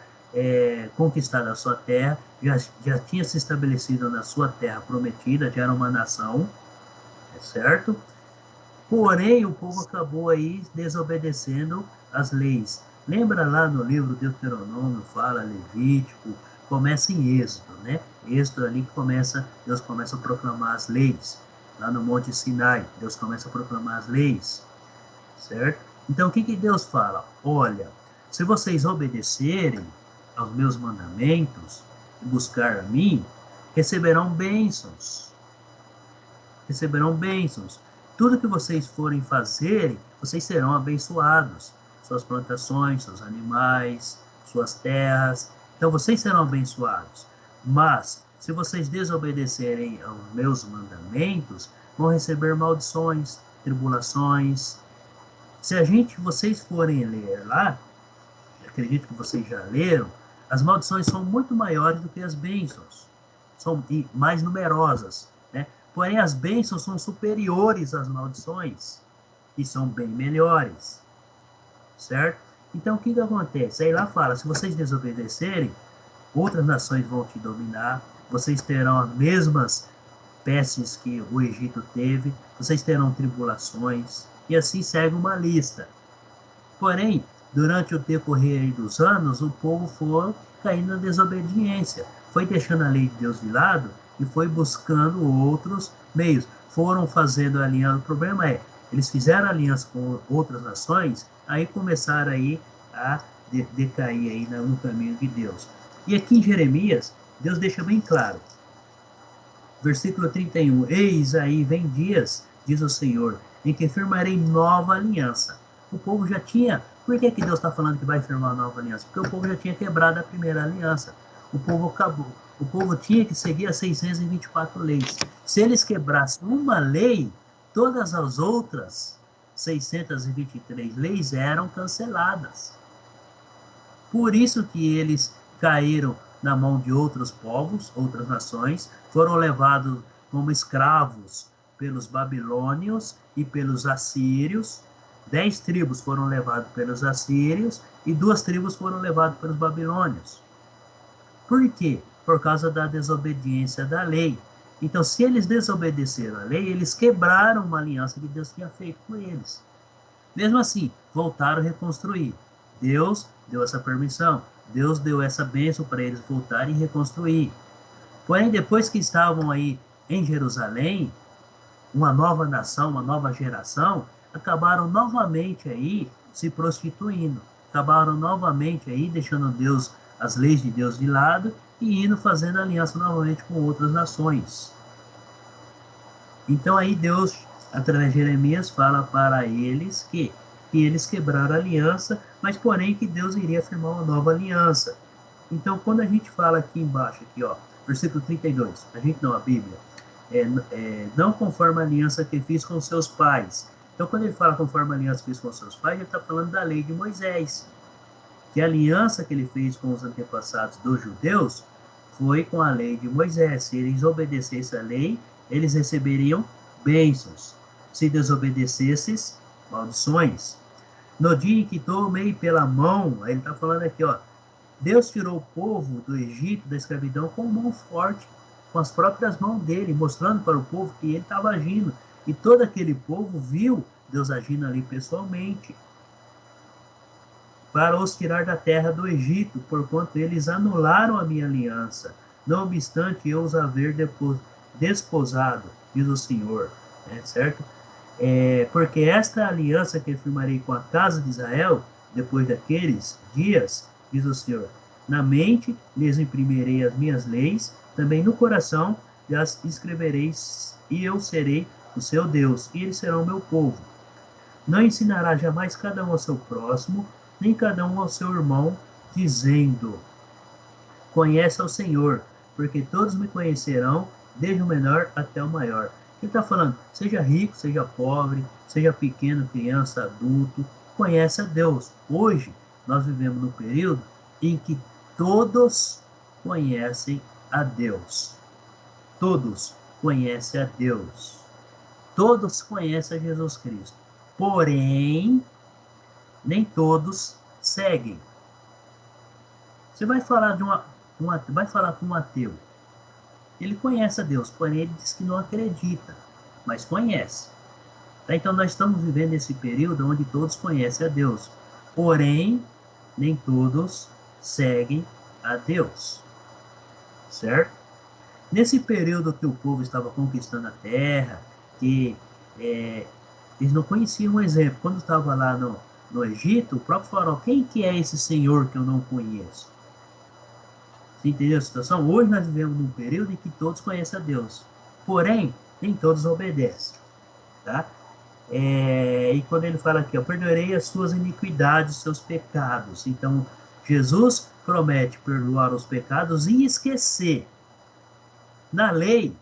conquistado a sua terra, já tinha se estabelecido na sua terra prometida, já era uma nação, certo? Porém, o povo acabou aí desobedecendo as leis. Lembra lá no livro Deuteronômio, fala Levítico, começa em Êxodo, né? Êxodo ali que Deus começa a proclamar as leis. Lá no Monte Sinai, Deus começa a proclamar as leis, certo? Então, o que Deus fala? Olha, se vocês obedecerem aos meus mandamentos e buscar a mim, receberão bênçãos. Receberão bênçãos. Tudo que vocês forem fazer, vocês serão abençoados. Suas plantações, seus animais, suas terras. Então, vocês serão abençoados. Mas, se vocês desobedecerem aos meus mandamentos, vão receber maldições, tribulações. Se vocês forem ler lá, acredito que vocês já leram, as maldições são muito maiores do que as bênçãos. São mais numerosas, né? Porém, as bênçãos são superiores às maldições e são bem melhores, certo? Então, o que acontece? Aí lá fala, se vocês desobedecerem, outras nações vão te dominar, vocês terão as mesmas pestes que o Egito teve, vocês terão tribulações, e assim segue uma lista. Porém, durante o decorrer dos anos, o povo foi caindo na desobediência, foi deixando a lei de Deus de lado e foi buscando outros meios. Foram fazendo aliança. O problema é, eles fizeram aliança com outras nações, aí começaram aí a decair aí no caminho de Deus. E aqui em Jeremias, Deus deixa bem claro. Versículo 31. Eis aí vem dias, diz o Senhor, em que firmarei nova aliança. O povo já tinha... Por que Deus está falando que vai firmar uma nova aliança? Porque o povo já tinha quebrado a primeira aliança. O povo acabou. O povo tinha que seguir as 624 leis. Se eles quebrassem uma lei, todas as outras 623 leis eram canceladas. Por isso que eles caíram na mão de outros povos, outras nações, foram levados como escravos pelos babilônios e pelos assírios. 10 tribos foram levadas pelos assírios e 2 tribos foram levadas pelos babilônios. Por quê? Por causa da desobediência da lei. Então, se eles desobedeceram a lei, eles quebraram uma aliança que Deus tinha feito com eles. Mesmo assim, voltaram a reconstruir. Deus deu essa permissão. Deus deu essa bênção para eles voltarem e reconstruir. Porém, depois que estavam aí em Jerusalém, uma nova nação, uma nova geração, acabaram novamente aí se prostituindo. Acabaram novamente aí deixando Deus, as leis de Deus de lado e indo fazendo aliança novamente com outras nações. Então aí Deus, através de Jeremias, fala para eles que eles quebraram a aliança, mas porém que Deus iria firmar uma nova aliança. Então quando a gente fala aqui embaixo, aqui ó, versículo 32, a gente não, a Bíblia, não conforme a aliança que fiz com seus pais. Então quando ele fala conforme a aliança que fiz com seus pais, ele está falando da lei de Moisés. Que a aliança que ele fez com os antepassados dos judeus foi com a lei de Moisés. Se eles obedecessem a lei, eles receberiam bênçãos. Se desobedecessem, maldições. No dia em que tomei pela mão, ele está falando aqui, ó, Deus tirou o povo do Egito, da escravidão, com mão forte, com as próprias mãos dele, mostrando para o povo que ele estava agindo. E todo aquele povo viu Deus agindo ali pessoalmente, para os tirar da terra do Egito, porquanto eles anularam a minha aliança, não obstante eu os haver desposado, diz o Senhor, certo? Porque esta aliança que firmarei com a casa de Israel, depois daqueles dias, diz o Senhor, na mente lhes imprimirei as minhas leis, também no coração as escrevereis, e eu serei o seu Deus, e eles serão meu povo. Não ensinará jamais cada um ao seu próximo, nem cada um ao seu irmão, dizendo, conhece ao Senhor, porque todos me conhecerão, desde o menor até o maior. Ele está falando, seja rico, seja pobre, seja pequeno, criança, adulto, conhece a Deus. Hoje, nós vivemos num período em que todos conhecem a Deus. Todos conhecem a Deus. Todos conhecem a Jesus Cristo. Porém, nem todos seguem. Você vai falar vai falar com um ateu. Ele conhece a Deus, porém ele diz que não acredita, mas conhece. Então nós estamos vivendo esse período onde todos conhecem a Deus, porém nem todos seguem a Deus. certo? Nesse período que o povo estava conquistando a terra, que eles não conheciam um exemplo. Quando estava lá no Egito, o próprio faraó, quem que é esse Senhor que eu não conheço? Você entendeu a situação? Hoje nós vivemos num período em que todos conhecem a Deus. Porém, nem todos obedecem. Tá? E quando ele fala aqui, eu perdoarei as suas iniquidades, os seus pecados. Então, Jesus promete perdoar os pecados e esquecer. Na lei,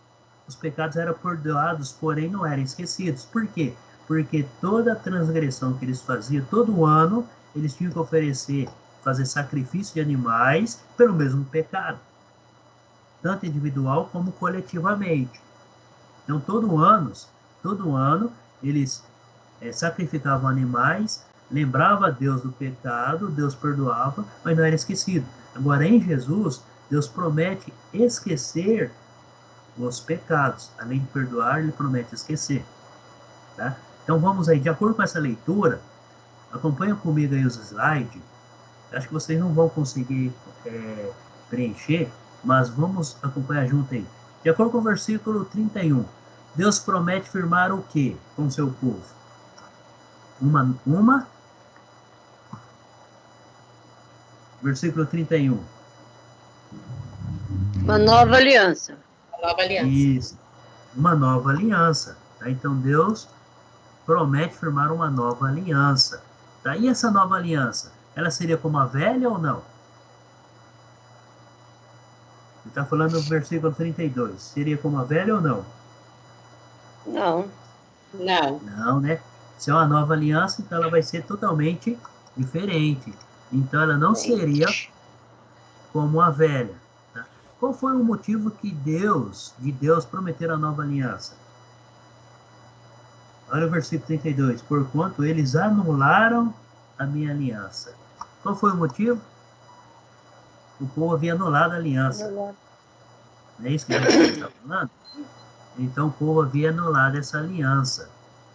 os pecados eram perdoados, porém não eram esquecidos. Por quê? Porque toda a transgressão que eles faziam, todo ano, eles tinham que fazer sacrifício de animais pelo mesmo pecado. Tanto individual como coletivamente. Então, todo ano, eles sacrificavam animais, lembrava a Deus do pecado, Deus perdoava, mas não era esquecido. Agora, em Jesus, Deus promete esquecer os pecados. Além de perdoar, ele promete esquecer. Tá? Então, vamos aí, de acordo com essa leitura, acompanha comigo aí os slides. Acho que vocês não vão conseguir preencher, mas vamos acompanhar junto aí. De acordo com o versículo 31, Deus promete firmar o quê com seu povo? Versículo 31. Uma nova aliança. Nova aliança. Isso, uma nova aliança. Tá? Então, Deus promete firmar uma nova aliança. Tá? E essa nova aliança, ela seria como a velha ou não? Ele está falando no versículo 32. Seria como a velha ou não? Não. Não. Não, né? Se é uma nova aliança, então ela vai ser totalmente diferente. Então, ela não seria como a velha. Tá? Qual foi o motivo de Deus prometer a nova aliança? Olha o versículo 32. Porquanto eles anularam a minha aliança. Qual foi o motivo? O povo havia anulado a aliança. Não é isso que a gente está falando? Então, o povo havia anulado essa aliança.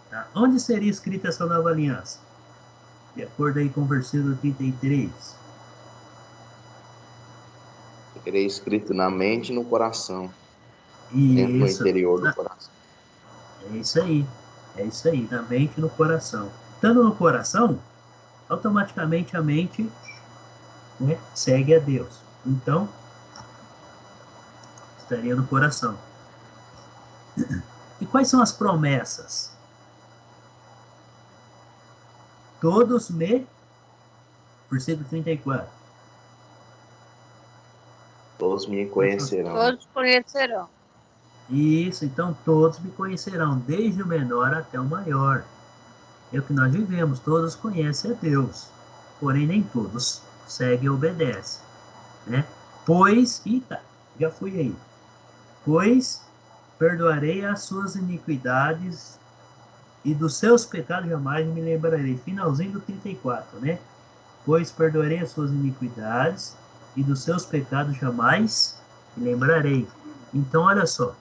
Tá? Onde seria escrita essa nova aliança? De acordo aí com o versículo 33. Seria escrito na mente e no coração. Isso. Dentro do interior do coração. É isso aí. É isso aí, na mente e no coração. Estando no coração, automaticamente a mente, né, segue a Deus. Então, estaria no coração. E quais são as promessas? Todos me... Versículo 34. Todos me conhecerão. Todos conhecerão. Isso, então todos me conhecerão, desde o menor até o maior. É o que nós vivemos, todos conhecem a Deus. Porém, nem todos seguem e obedecem. Né? Pois, já fui aí. Pois perdoarei as suas iniquidades e dos seus pecados jamais me lembrarei. Finalzinho do 34, né? Pois perdoarei as suas iniquidades e dos seus pecados jamais me lembrarei. Então, olha só.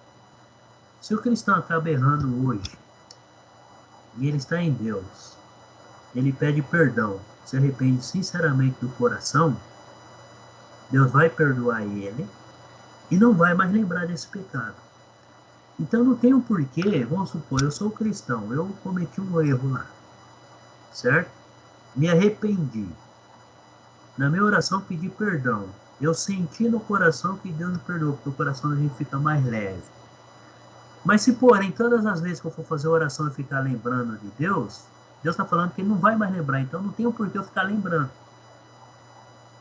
Se o cristão acaba errando hoje, e ele está em Deus, ele pede perdão, se arrepende sinceramente do coração, Deus vai perdoar ele e não vai mais lembrar desse pecado. Então não tem um porquê, vamos supor, eu sou cristão, eu cometi um erro lá, certo? Me arrependi. Na minha oração pedi perdão. Eu senti no coração que Deus me perdoou, porque o coração da gente fica mais leve. Mas se, porém, todas as vezes que eu for fazer oração e ficar lembrando de Deus, Deus está falando que ele não vai mais lembrar, então não tem um porquê eu ficar lembrando.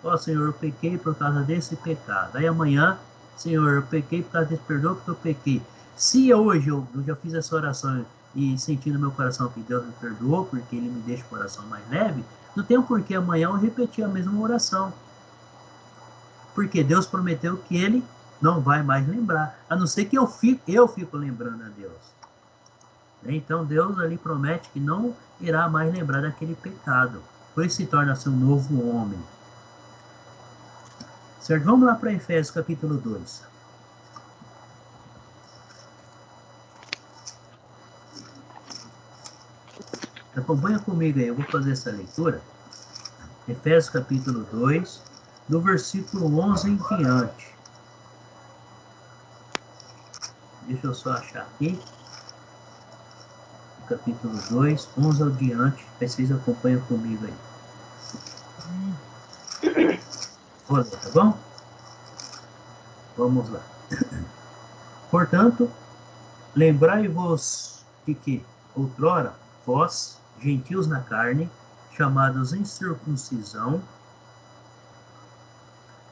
Ó, Senhor, eu pequei por causa desse pecado. Aí amanhã, Senhor, eu pequei por causa desse perdão porque eu pequei. Se hoje eu já fiz essa oração e senti no meu coração que Deus me perdoou, porque ele me deixa o coração mais leve, não tem um porquê amanhã eu repetir a mesma oração. Porque Deus prometeu que ele não vai mais lembrar, a não ser que eu fico lembrando a Deus. Então Deus ali promete que não irá mais lembrar daquele pecado, por isso se torna-se um novo homem. Certo? Vamos lá para Efésios capítulo 2. Acompanha comigo aí, eu vou fazer essa leitura. Efésios capítulo 2, do versículo 11 em diante. Deixa eu só achar aqui. Capítulo 2, 11 ao diante. Vocês acompanham comigo aí. Olha, tá bom? Vamos lá. Portanto, lembrai-vos de que, outrora, vós, gentios na carne, chamados em circuncisão,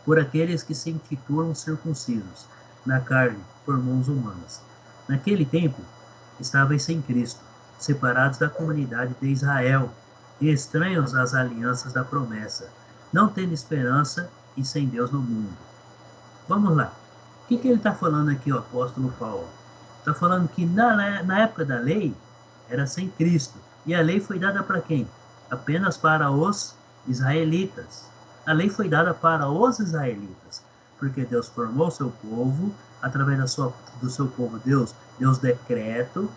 por aqueles que se intitulam circuncisos, na carne, por mãos humanas. Naquele tempo, estáveis sem Cristo, separados da comunidade de Israel, e estranhos às alianças da promessa, não tendo esperança e sem Deus no mundo. Vamos lá. O que ele está falando aqui, o apóstolo Paulo? Está falando que na época da lei, era sem Cristo. E a lei foi dada para quem? Apenas para os israelitas. A lei foi dada para os israelitas, porque Deus formou o seu povo, através do seu povo Deus decreto,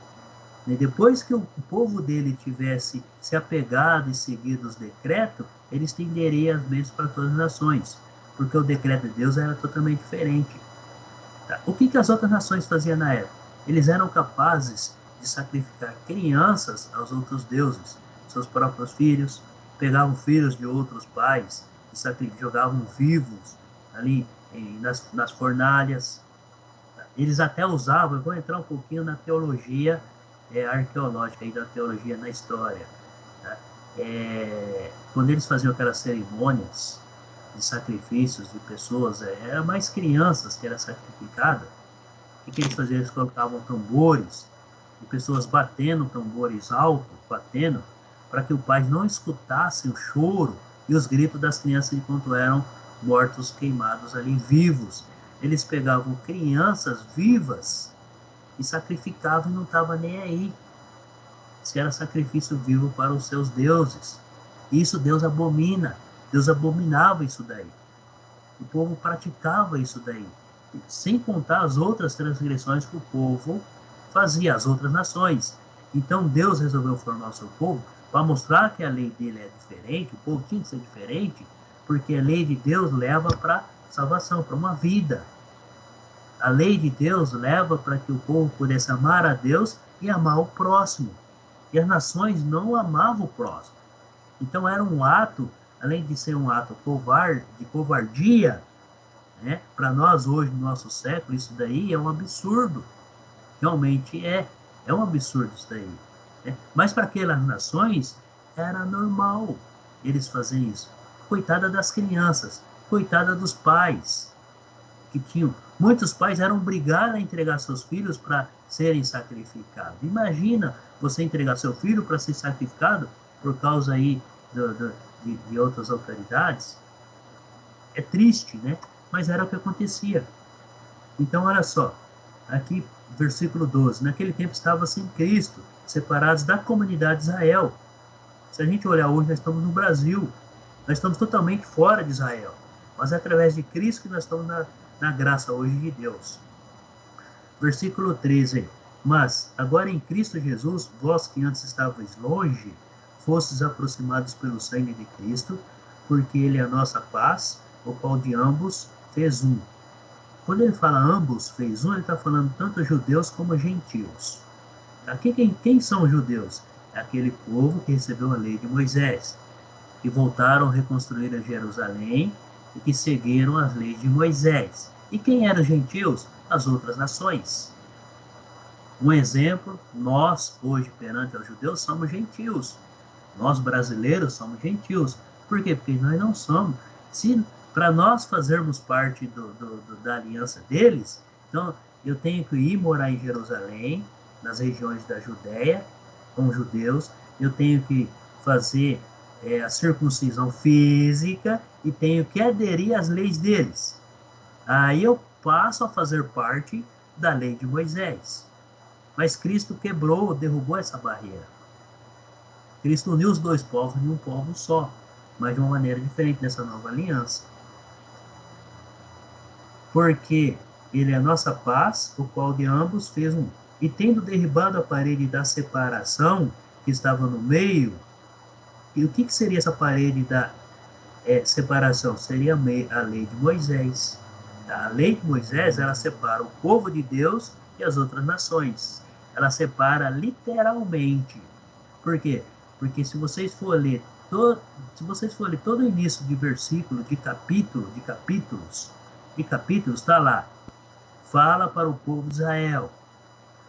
e depois que o povo dele tivesse se apegado e seguido os decretos, ele estenderia as bênçãos para todas as nações, porque o decreto de Deus era totalmente diferente. Tá? O que as outras nações faziam na época? Eles eram capazes de sacrificar crianças aos outros deuses, seus próprios filhos, pegavam filhos de outros pais e jogavam vivos ali nas fornalhas. Eles até usavam, eu vou entrar um pouquinho na teologia arqueológica, da teologia na história. Tá? Quando eles faziam aquelas cerimônias de sacrifícios de pessoas, eram mais crianças que eram sacrificadas. O que eles faziam? Eles colocavam tambores, e pessoas batendo tambores alto, batendo, para que o pai não escutasse o choro e os gritos das crianças enquanto eram mortos, queimados ali, vivos. Eles pegavam crianças vivas e sacrificavam e não estavam nem aí. Se era sacrifício vivo para os seus deuses. Isso Deus abomina. Deus abominava isso daí. O povo praticava isso daí. Sem contar as outras transgressões que o povo fazia, as outras nações. Então Deus resolveu formar o seu povo para mostrar que a lei dele é diferente, o povo tinha que ser diferente, porque a lei de Deus leva para salvação, para uma vida. A lei de Deus leva para que o povo pudesse amar a Deus e amar o próximo. E as nações não amavam o próximo. Então era um ato, além de ser um ato de covardia, né? Para nós hoje, no nosso século, isso daí é um absurdo. Realmente é um absurdo isso daí. Né? Mas para aquelas nações era normal eles fazerem isso. Coitada das crianças, coitada dos pais que tinham. Muitos pais eram obrigados a entregar seus filhos para serem sacrificados. Imagina você entregar seu filho para ser sacrificado por causa aí de outras autoridades. É triste, né? Mas era o que acontecia. Então, olha só. Aqui, versículo 12. Naquele tempo estava sem Cristo, separados da comunidade de Israel. Se a gente olhar hoje, nós estamos no Brasil. Nós estamos totalmente fora de Israel. Mas é através de Cristo que nós estamos na graça hoje de Deus. Versículo 13. Mas, agora em Cristo Jesus, vós que antes estavais longe, fostes aproximados pelo sangue de Cristo, porque ele é a nossa paz, o qual de ambos fez um. Quando ele fala ambos fez um, ele está falando tanto judeus como gentios. Aqui, quem são os judeus? É aquele povo que recebeu a lei de Moisés, que voltaram a reconstruir a Jerusalém e que seguiram as leis de Moisés. E quem eram os gentios? As outras nações. Um exemplo, nós, hoje, perante os judeus, somos gentios. Nós, brasileiros, somos gentios. Por quê? Porque nós não somos. Para nós fazermos parte da aliança deles, então eu tenho que ir morar em Jerusalém, nas regiões da Judéia, com os judeus, eu tenho que fazer a circuncisão física e tenho que aderir às leis deles. Aí eu passo a fazer parte da lei de Moisés. Mas Cristo derrubou essa barreira. Cristo uniu os dois povos em um povo só, mas de uma maneira diferente nessa nova aliança. Porque ele é a nossa paz, o qual de ambos fez um. E tendo derribado a parede da separação que estava no meio, e o que seria essa parede da separação? Seria a lei de Moisés. Tá? A lei de Moisés, ela separa o povo de Deus e as outras nações. Ela separa literalmente. Por quê? Porque se vocês for ler todo o início de versículo, de capítulos, está lá. Fala para o povo de Israel.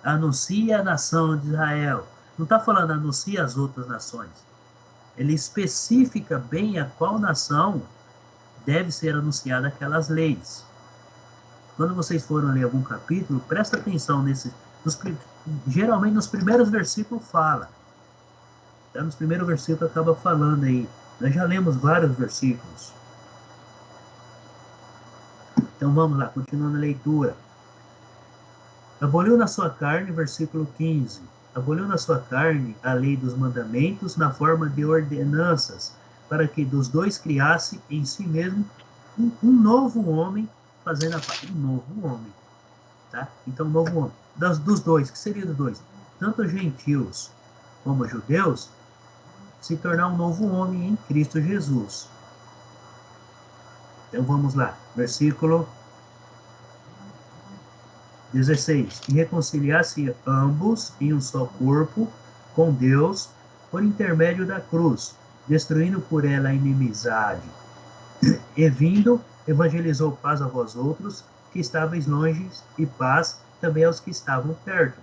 Anuncia a nação de Israel. Não está falando anuncia as outras nações. Ele especifica bem a qual nação deve ser anunciada aquelas leis. Quando vocês forem ler algum capítulo, presta atenção geralmente nos primeiros versículos fala. Tá? Nos primeiros versículos acaba falando aí. Nós já lemos vários versículos. Então vamos lá, continuando a leitura. Aboliu na sua carne, versículo 15. Aboliu na sua carne a lei dos mandamentos na forma de ordenanças, para que dos dois criasse em si mesmo um novo homem, fazendo a parte um novo homem. Tá? Então, um novo homem. Dos dois, que seria dos dois? Tanto gentios como judeus, se tornar um novo homem em Cristo Jesus. Então, vamos lá. Versículo 16. E reconciliasse ambos em um só corpo com Deus por intermédio da cruz, destruindo por ela a inimizade. E vindo, evangelizou paz a vós outros, que estáveis longe, e paz também aos que estavam perto.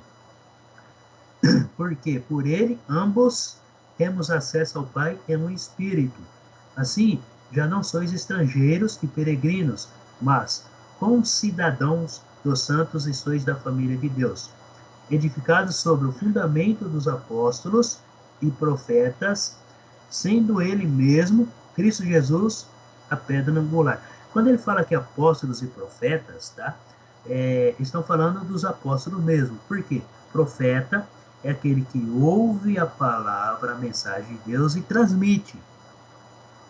Porque por ele, ambos, temos acesso ao Pai em um Espírito. Assim, já não sois estrangeiros e peregrinos, mas concidadãos dos santos e sois da família de Deus, edificados sobre o fundamento dos apóstolos e profetas, sendo ele mesmo, Cristo Jesus, a pedra angular. Quando ele fala que apóstolos e profetas, tá? Estão falando dos apóstolos mesmo. Por quê? Profeta é aquele que ouve a palavra, a mensagem de Deus e transmite.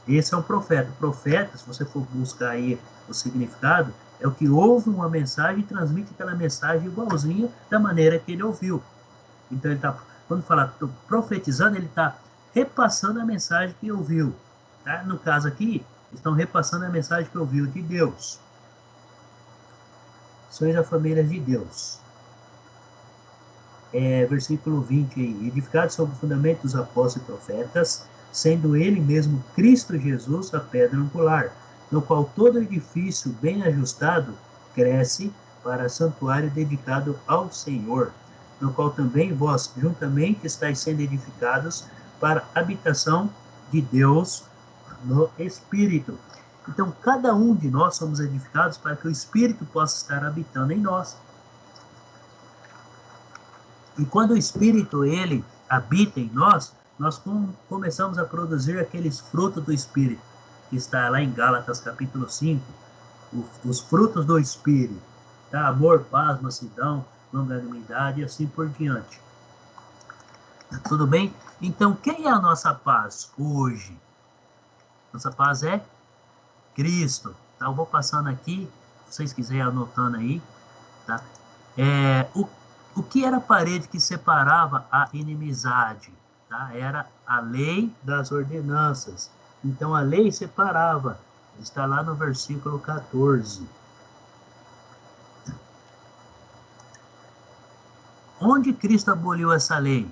Esse é um profeta. Profeta, se você for buscar aí o significado, é o que ouve uma mensagem e transmite aquela mensagem igualzinha da maneira que ele ouviu. Então, ele tá, quando fala profetizando, ele está repassando a mensagem que ouviu. Tá? No caso aqui, estão repassando a mensagem que ouviu de Deus. Sois a família de Deus. Versículo 20 aí. Edificados sobre o fundamento dos apóstolos e profetas, sendo ele mesmo Cristo Jesus a pedra angular, no qual todo edifício bem ajustado cresce para santuário dedicado ao Senhor, no qual também vós juntamente estáis sendo edificados para habitação de Deus no Espírito. Então, cada um de nós somos edificados para que o Espírito possa estar habitando em nós. E quando o Espírito, ele habita em nós, nós começamos a produzir aqueles frutos do Espírito, que está lá em Gálatas capítulo 5, os frutos do Espírito, tá? Amor, paz, mansidão, longanimidade e assim por diante. Tudo bem? Então, quem é a nossa paz hoje? Nossa paz é Cristo. Tá? Eu vou passando aqui, se vocês quiserem anotando aí. Tá? O que era a parede que separava a inimizade? Tá? Era a lei das ordenanças. Então, a lei separava. Está lá no versículo 14. Onde Cristo aboliu essa lei?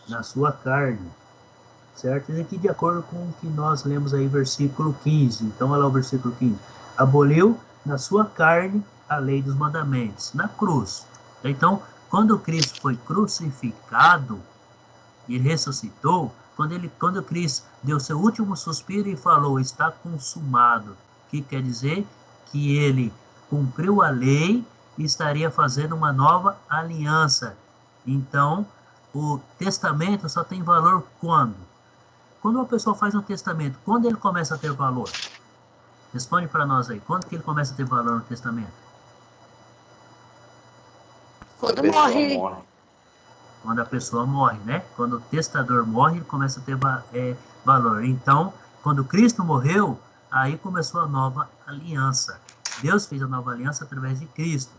Na sua carne. Certo? E aqui, de acordo com o que nós lemos aí, versículo 15. Então, olha lá o versículo 15. Aboliu na sua carne a lei dos mandamentos, na cruz. Então, quando Cristo foi crucificado e ressuscitou, quando Cristo deu seu último suspiro e falou, está consumado, que quer dizer que ele cumpriu a lei e estaria fazendo uma nova aliança. Então, o testamento só tem valor quando? Quando uma pessoa faz um testamento, quando ele começa a ter valor? Responde para nós aí, quando que ele começa a ter valor no testamento? Quando morre. Quando a pessoa morre, né? Quando o testador morre, ele começa a ter valor. Então, quando Cristo morreu, aí começou a nova aliança. Deus fez a nova aliança através de Cristo.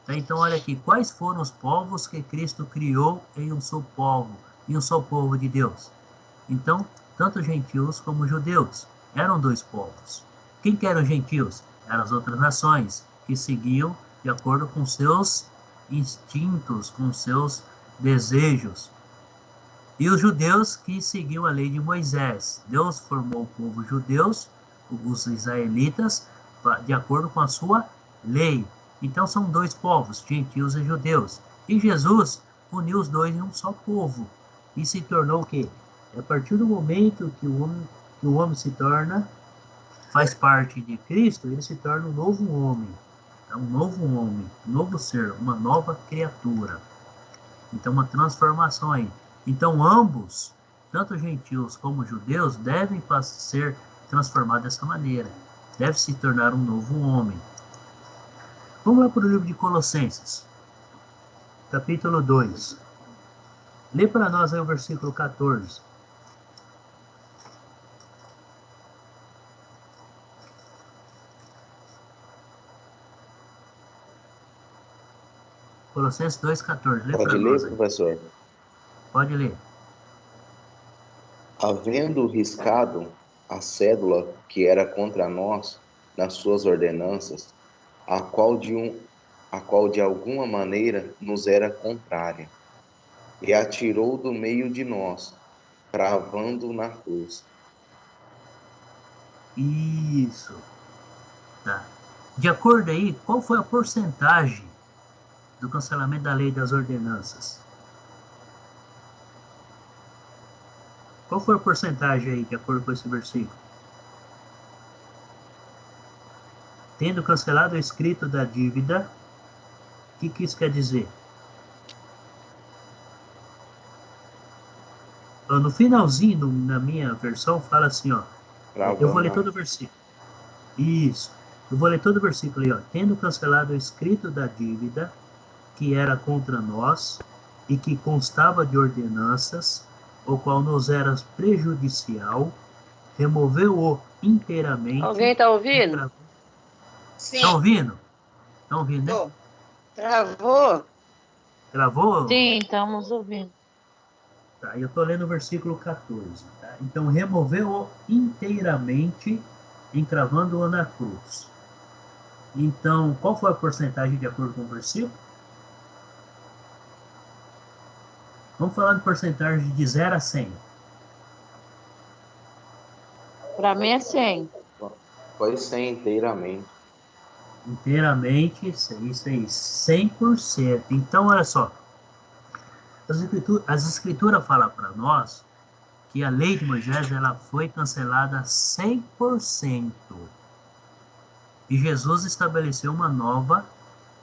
Então, olha aqui, quais foram os povos que Cristo criou em um só povo de Deus? Então, tanto gentios como judeus eram dois povos. Quem que eram os gentios? Eram as outras nações, que seguiam de acordo com seus instintos, com seus desejos. E os judeus que seguiam a lei de Moisés. Deus formou o povo judeus, os israelitas, de acordo com a sua lei. Então são dois povos, gentios e judeus. E Jesus uniu os dois em um só povo. E se tornou o quê? A partir do momento que o homem se torna, faz parte de Cristo, ele se torna um novo homem. É um novo homem, um novo ser, uma nova criatura. Então, uma transformação aí. Então, ambos, tanto gentios como judeus, devem ser transformados dessa maneira. Deve se tornar um novo homem. Vamos lá para o livro de Colossenses, capítulo 2. Lê para nós aí o versículo 14. Colossenses 2,14. Lê Pode ler, professor? Pode ler. Havendo riscado a cédula que era contra nós nas suas ordenanças, a qual de alguma maneira nos era contrária, e atirou do meio de nós, cravando na cruz. Isso. Tá. De acordo aí, qual foi a porcentagem do cancelamento da lei das ordenanças? Qual foi a porcentagem aí, de acordo com esse versículo? Tendo cancelado o escrito da dívida, o que isso quer dizer? No finalzinho, na minha versão, fala assim, ó. Eu vou ler todo o versículo. Isso. Eu vou ler todo o versículo aí, ó. Tendo cancelado o escrito da dívida, que era contra nós, e que constava de ordenanças, o qual nos era prejudicial, removeu-o inteiramente. Alguém está ouvindo? Sim. Estão ouvindo? Estão ouvindo, né? Travou? Gravou? Sim, estamos ouvindo. Tá, eu estou lendo o versículo 14. Tá? Então, removeu-o inteiramente, encravando-o na cruz. Então, qual foi a porcentagem de acordo com o versículo? Vamos falar de porcentagem de 0 a 100. Para mim é 100. Foi 100 inteiramente. Inteiramente, isso aí, 100%. Então, olha só. As escrituras falam para nós que a lei de Moisés ela foi cancelada 100%. E Jesus estabeleceu uma nova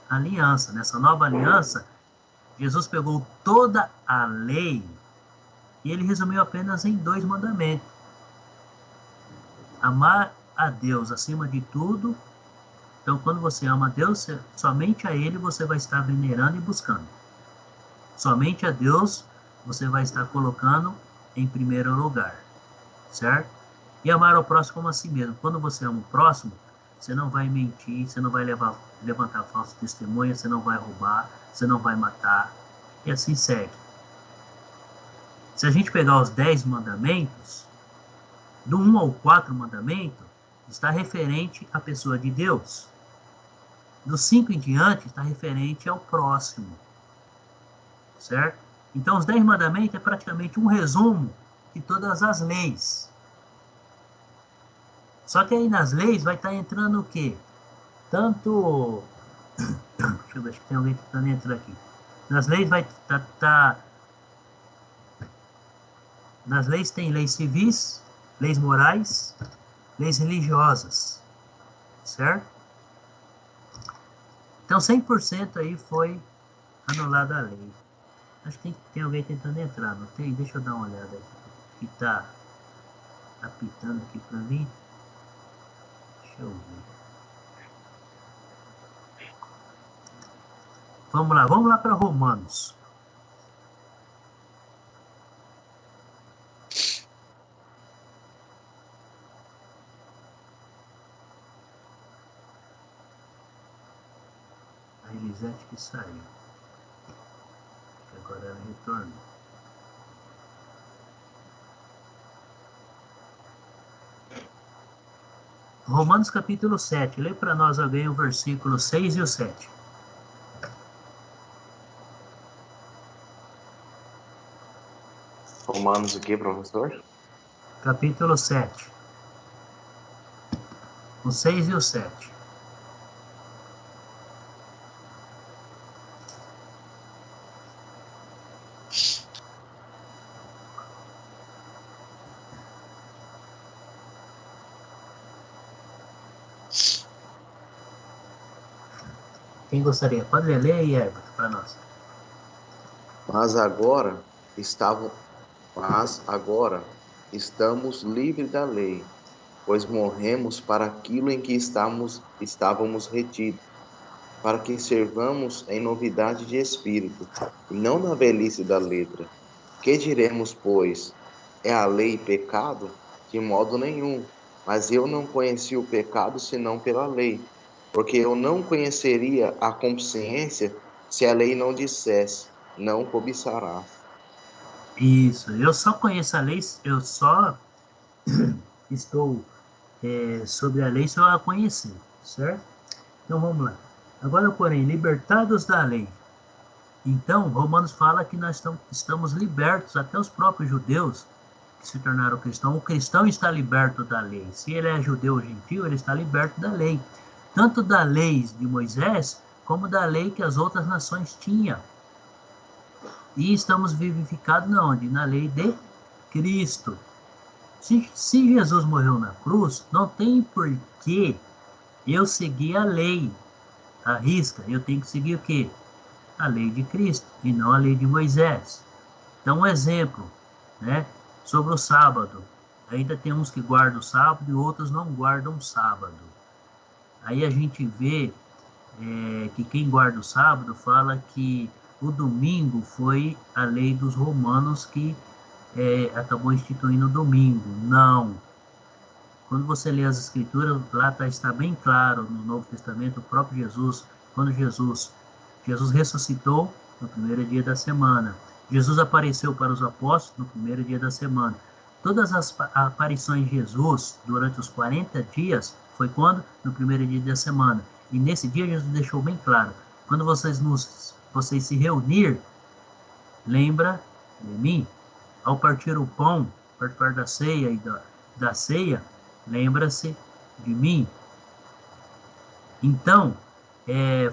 aliança. Nessa nova aliança, Jesus pegou toda a lei e ele resumiu apenas em 2 mandamentos. Amar a Deus acima de tudo. Então, quando você ama a Deus, somente a Ele você vai estar venerando e buscando. Somente a Deus você vai estar colocando em primeiro lugar. Certo? E amar ao próximo como a si mesmo. Quando você ama o próximo, você não vai mentir, você não vai levantar falso testemunho, você não vai roubar, você não vai matar. E assim segue. Se a gente pegar os 10 mandamentos, do 1 ao 4 mandamento, está referente à pessoa de Deus. Do 5 em diante, está referente ao próximo. Certo? Então, os 10 mandamentos é praticamente um resumo de todas as leis. Só que aí nas leis vai estar entrando o quê? Tanto... Deixa eu ver, acho que tem alguém tentando entrar aqui. Nas leis vai estar... Nas leis tem leis civis, leis morais, leis religiosas. Certo? Então, 100% aí foi anulada a lei. Acho que tem alguém tentando entrar, não tem? Deixa eu dar uma olhada aqui. Que tá apitando aqui para mim. Deixa eu ver. Vamos lá para Romanos. A Elisete que saiu. Que agora ela retornou. Romanos capítulo 7. Lê para nós alguém o versículo 6 e o 7. Romanos o que, professor? Capítulo 7. O 6 e o 7. Quem gostaria? Pode ler aí, Herbert, para nós. Mas agora estamos livres da lei, pois morremos para aquilo em que estávamos retidos, para que servamos em novidade de espírito, e não na velhice da letra. Que diremos, pois? É a lei pecado? De modo nenhum. Mas eu não conheci o pecado senão pela lei, porque eu não conheceria a consciência se a lei não dissesse, não cobiçarás. Isso, eu só conheço a lei, eu só estou sobre a lei se eu a conhecer, certo? Então vamos lá. Agora, porém, libertados da lei. Então, Romanos fala que nós estamos libertos, até os próprios judeus que se tornaram cristãos. O cristão está liberto da lei. Se ele é judeu ou gentil, ele está liberto da lei. Tanto da lei de Moisés, como da lei que as outras nações tinham. E estamos vivificados na onde? Na lei de Cristo. Se Jesus morreu na cruz, não tem porquê eu seguir a lei à risca. Eu tenho que seguir o quê? A lei de Cristo e não a lei de Moisés. Então, um exemplo, né, sobre o sábado. Ainda tem uns que guardam o sábado e outros não guardam o sábado. Aí a gente vê que quem guarda o sábado fala que o domingo foi a lei dos romanos que acabou instituindo o domingo. Não. Quando você lê as escrituras, lá está bem claro no Novo Testamento, o próprio Jesus, quando Jesus ressuscitou no primeiro dia da semana. Jesus apareceu para os apóstolos no primeiro dia da semana. Todas as aparições de Jesus durante os 40 dias foi quando? No primeiro dia da semana. E nesse dia Jesus deixou bem claro, quando vocês se reunir, lembra de mim? Ao partir o pão, participar da ceia e da ceia, lembra-se de mim. Então,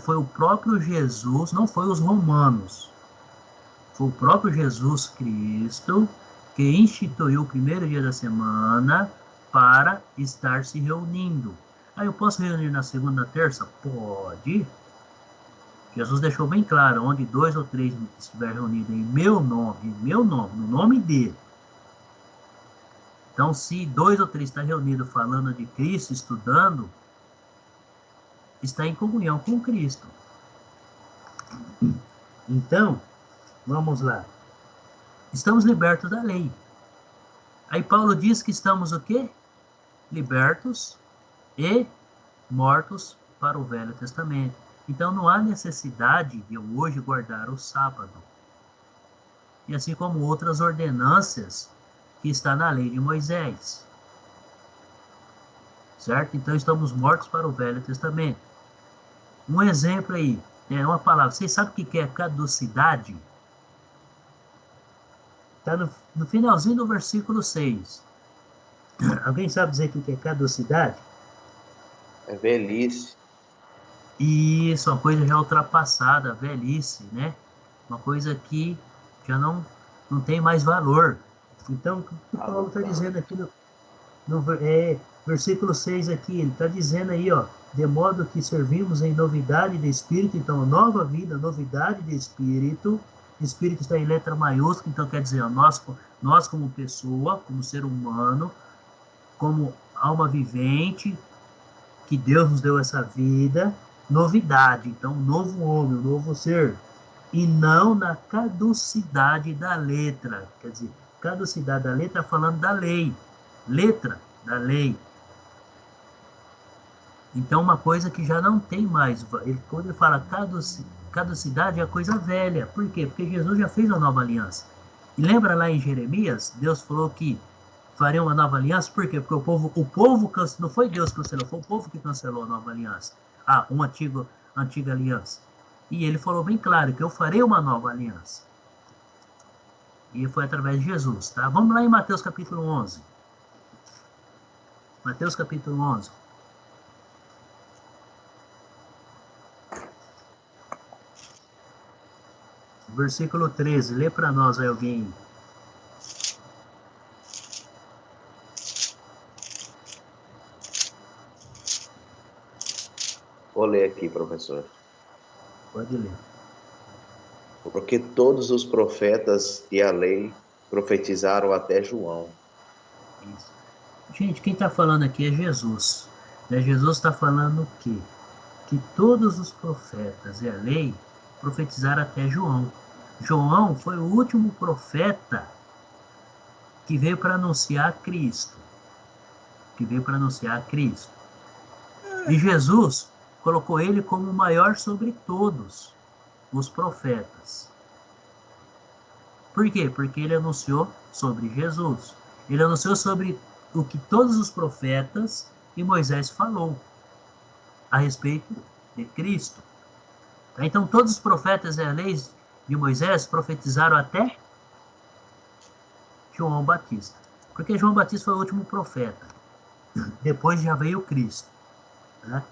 foi o próprio Jesus, não foi os romanos, foi o próprio Jesus Cristo que instituiu o primeiro dia da semana para estar se reunindo. Aí eu posso reunir na segunda, terça? Pode. Jesus deixou bem claro, onde 2 ou 3 estiver reunidos em meu nome, no nome dele. Então, se 2 ou 3 estão reunidos falando de Cristo, estudando, está em comunhão com Cristo. Então, vamos lá. Estamos libertos da lei. Aí Paulo diz que estamos o quê? Libertos e mortos para o Velho Testamento. Então, não há necessidade de eu hoje guardar o sábado. E assim como outras ordenanças que está na lei de Moisés. Certo? Então, estamos mortos para o Velho Testamento. Um exemplo aí, uma palavra. Vocês sabem o que é caducidade? Está no finalzinho do versículo 6. Alguém sabe dizer o que é caducidade? É velhice. Isso, uma coisa já ultrapassada, velhice, né? Uma coisa que já não tem mais valor. Então, o que Paulo está dizendo aqui no versículo 6 aqui, ele está dizendo aí, ó, de modo que servimos em novidade de espírito, então, nova vida, novidade de espírito. Espírito está em letra maiúscula, então quer dizer, ó, nós como pessoa, como ser humano, como alma vivente, que Deus nos deu essa vida, novidade, então, um novo homem, um novo ser, e não na caducidade da letra. Quer dizer, caducidade da letra falando da lei, letra da lei. Então, uma coisa que já não tem mais, quando ele fala caducidade é coisa velha. Por quê? Porque Jesus já fez a nova aliança. E lembra lá em Jeremias, Deus falou que faria uma nova aliança. Por quê? Porque o povo não foi Deus que cancelou, foi o povo que cancelou a nova aliança. Uma antiga aliança. E ele falou bem claro que eu farei uma nova aliança. E foi através de Jesus, tá? Vamos lá em Mateus capítulo 11. Mateus capítulo 11. Versículo 13. Lê para nós aí alguém. Vou ler aqui, professor. Pode ler. Porque todos os profetas e a lei profetizaram até João. Isso. Gente, quem está falando aqui é Jesus. Né? Jesus está falando o quê? Que todos os profetas e a lei profetizaram até João. João foi o último profeta que veio para anunciar Cristo. E Jesus colocou ele como o maior sobre todos os profetas. Por quê? Porque ele anunciou sobre Jesus. Ele anunciou sobre o que todos os profetas e Moisés falou a respeito de Cristo. Tá? Então, todos os profetas e a lei de Moisés profetizaram até João Batista. Porque João Batista foi o último profeta. Depois já veio Cristo. Tá?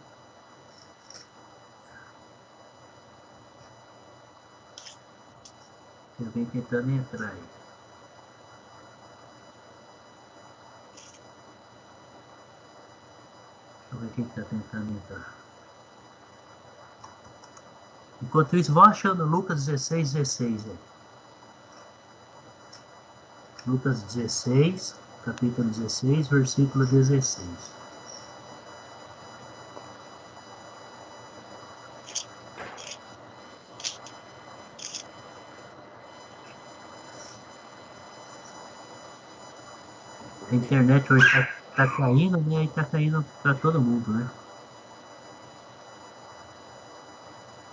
Eu venho tentando entrar aí. Deixa eu ver quem está tentando entrar. Enquanto isso, vou achando Lucas 16, 16. Aí. Lucas 16, capítulo 16, versículo 16. A internet hoje está caindo, né? E está caindo para todo mundo, né?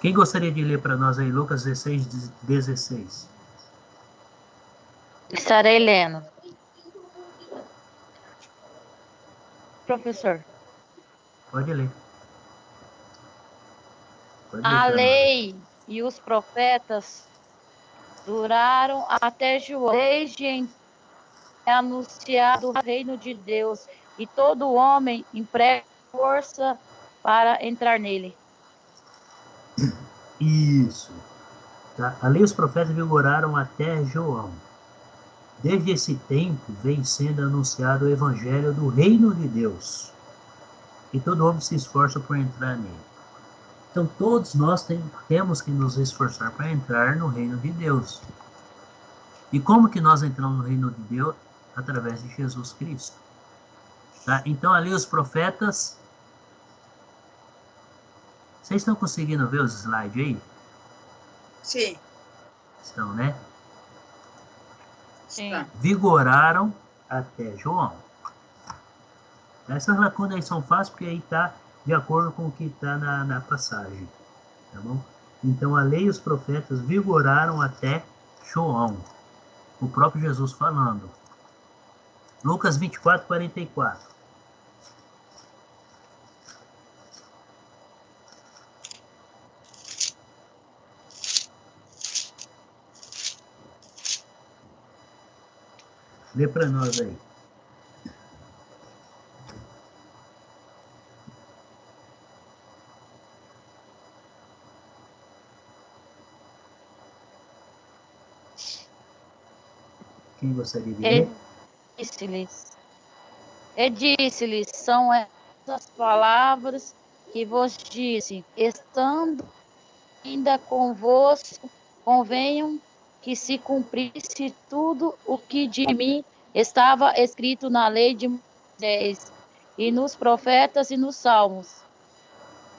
Quem gostaria de ler para nós aí, Lucas 16, 16? Estarei lendo. Professor. Pode ler. A lei e os profetas duraram até João, desde então é anunciado o reino de Deus, e todo homem emprega força para entrar nele. Isso. Tá? A lei e os profetas vigoraram até João. Desde esse tempo vem sendo anunciado o evangelho do reino de Deus. E todo homem se esforça por entrar nele. Então todos nós temos que nos esforçar para entrar no reino de Deus. E como que nós entramos no reino de Deus? Através de Jesus Cristo. Tá? Então ali os profetas... Vocês estão conseguindo ver os slides aí? Sim. Estão, né? Sim. Vigoraram até João. Essas lacunas aí são fáceis porque aí está de acordo com o que está na passagem. Tá bom? Então a lei e os profetas vigoraram até João. O próprio Jesus falando. Lucas 24, 44. Lê para nós aí. Quem gostaria de ler? Disse-lhes, são essas palavras que vos disse, estando ainda convosco, convenham que se cumprisse tudo o que de mim estava escrito na lei de Moisés, e nos profetas e nos salmos.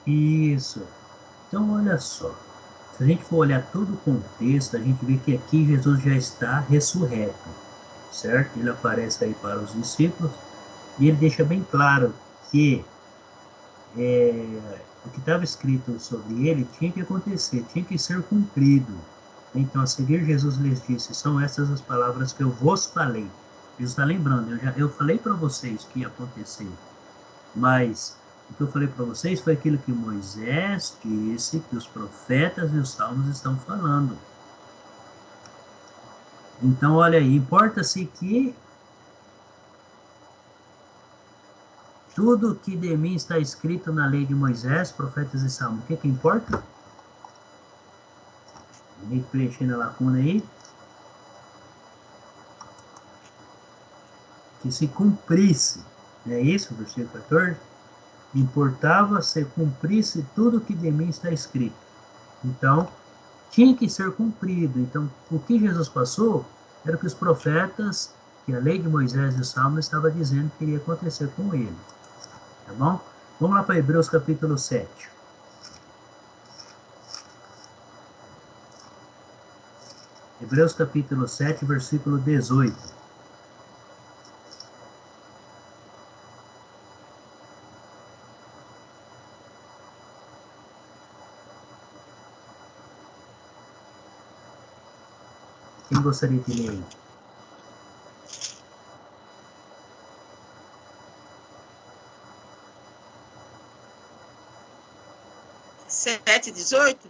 Isso. Então, olha só. Se a gente for olhar todo o contexto, a gente vê que aqui Jesus já está ressurreto, certo? Ele aparece aí para os discípulos e ele deixa bem claro que o que estava escrito sobre ele tinha que acontecer, tinha que ser cumprido. Então, a seguir, Jesus lhes disse, são essas as palavras que eu vos falei. Jesus está lembrando, eu falei para vocês que ia acontecer, mas o que eu falei para vocês foi aquilo que Moisés disse, que os profetas e os salmos estão falando. Então, olha aí, importa-se que tudo que de mim está escrito na lei de Moisés, profetas e salmos, o que importa? Ninguém preenchendo a lacuna aí. Que se cumprisse, não é isso? Versículo 14. Importava se cumprisse tudo que de mim está escrito. Então, tinha que ser cumprido. Então, o que Jesus passou era o que os profetas, que a lei de Moisés e os salmos estava dizendo que iria acontecer com ele. Tá bom? Vamos lá para Hebreus capítulo 7. Hebreus capítulo 7, versículo 18. Quem gostaria de ler aí? Sete, 18?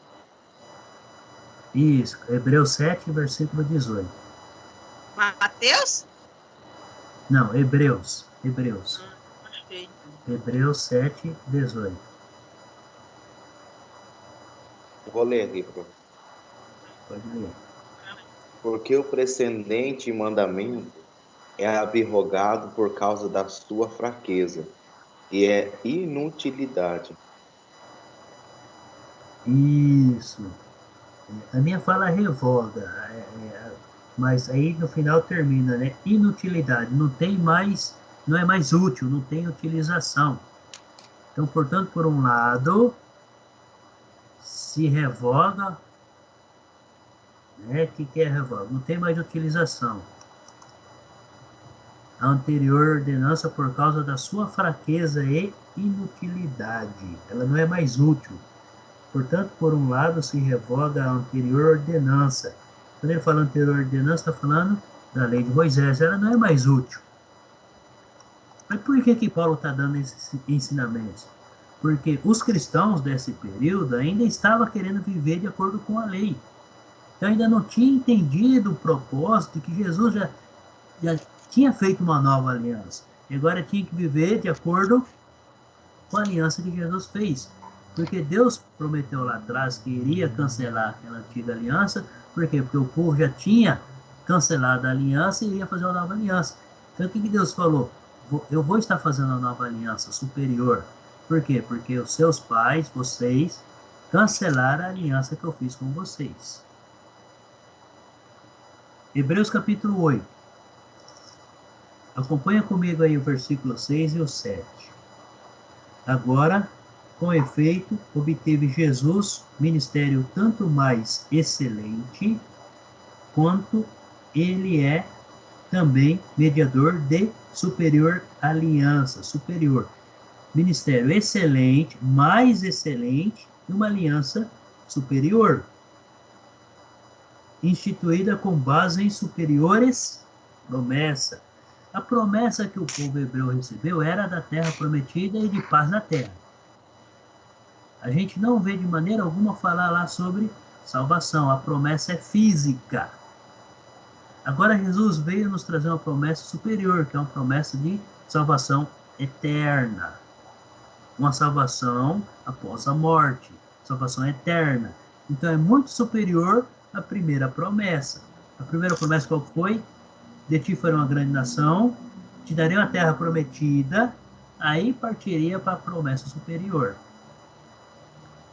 Isso, Hebreus 7, versículo 18. Mateus? Não, Hebreus. Achei. Hebreus 7, 18. Vou ler aqui, professor. Pode ler. Porque o precedente mandamento é abrogado por causa da sua fraqueza e é inutilidade. Isso. A minha fala revoga, mas aí no final termina, né? Inutilidade, não é mais útil, não tem utilização. Então, portanto, por um lado, se revoga, né? O que é revoga? Não tem mais utilização. A anterior ordenança por causa da sua fraqueza e inutilidade. Ela não é mais útil. Portanto, por um lado, se revoga a anterior ordenança. Quando ele fala anterior ordenança, está falando da lei de Moisés. Ela não é mais útil. Mas por que Paulo está dando esses ensinamentos? Porque os cristãos desse período ainda estavam querendo viver de acordo com a lei. Então ainda não tinha entendido o propósito que Jesus já tinha feito uma nova aliança. E agora tinha que viver de acordo com a aliança que Jesus fez. Porque Deus prometeu lá atrás que iria cancelar aquela antiga aliança. Por quê? Porque o povo já tinha cancelado a aliança e iria fazer uma nova aliança. Então o que Deus falou? Eu vou estar fazendo uma nova aliança superior. Por quê? Porque os seus pais, vocês, cancelaram a aliança que eu fiz com vocês. Hebreus capítulo 8. Acompanha comigo aí o versículo 6 e o 7. Agora, com efeito, obteve Jesus ministério tanto mais excelente, quanto ele é também mediador de superior aliança. Superior. Ministério excelente, mais excelente, e uma aliança superior. Instituída com base em superiores promessas. A promessa que o povo hebreu recebeu era da terra prometida e de paz na terra. A gente não vê de maneira alguma falar lá sobre salvação. A promessa é física. Agora Jesus veio nos trazer uma promessa superior, que é uma promessa de salvação eterna. Uma salvação após a morte. Salvação eterna. Então é muito superior à primeira promessa. A primeira promessa qual foi? De ti farei uma grande nação, te darei uma terra prometida, aí partiria para a promessa superior.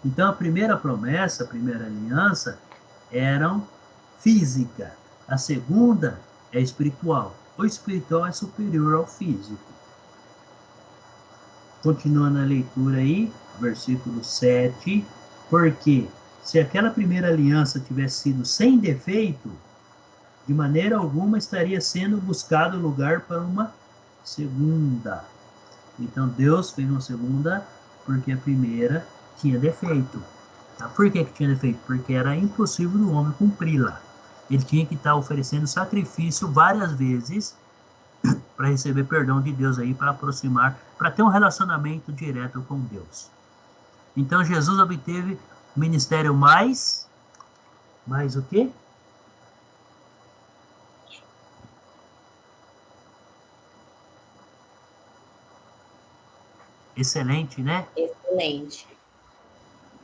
Então, a primeira promessa, a primeira aliança, eram física. A segunda é espiritual. O espiritual é superior ao físico. Continuando a leitura aí, versículo 7. Porque se aquela primeira aliança tivesse sido sem defeito, de maneira alguma estaria sendo buscado lugar para uma segunda. Então, Deus fez uma segunda porque a primeira tinha defeito. Tá? Por que tinha defeito? Porque era impossível do homem cumpri-la. Ele tinha que estar oferecendo sacrifício várias vezes para receber perdão de Deus aí, para aproximar, para ter um relacionamento direto com Deus. Então Jesus obteve ministério mais o quê? Excelente, né? Excelente.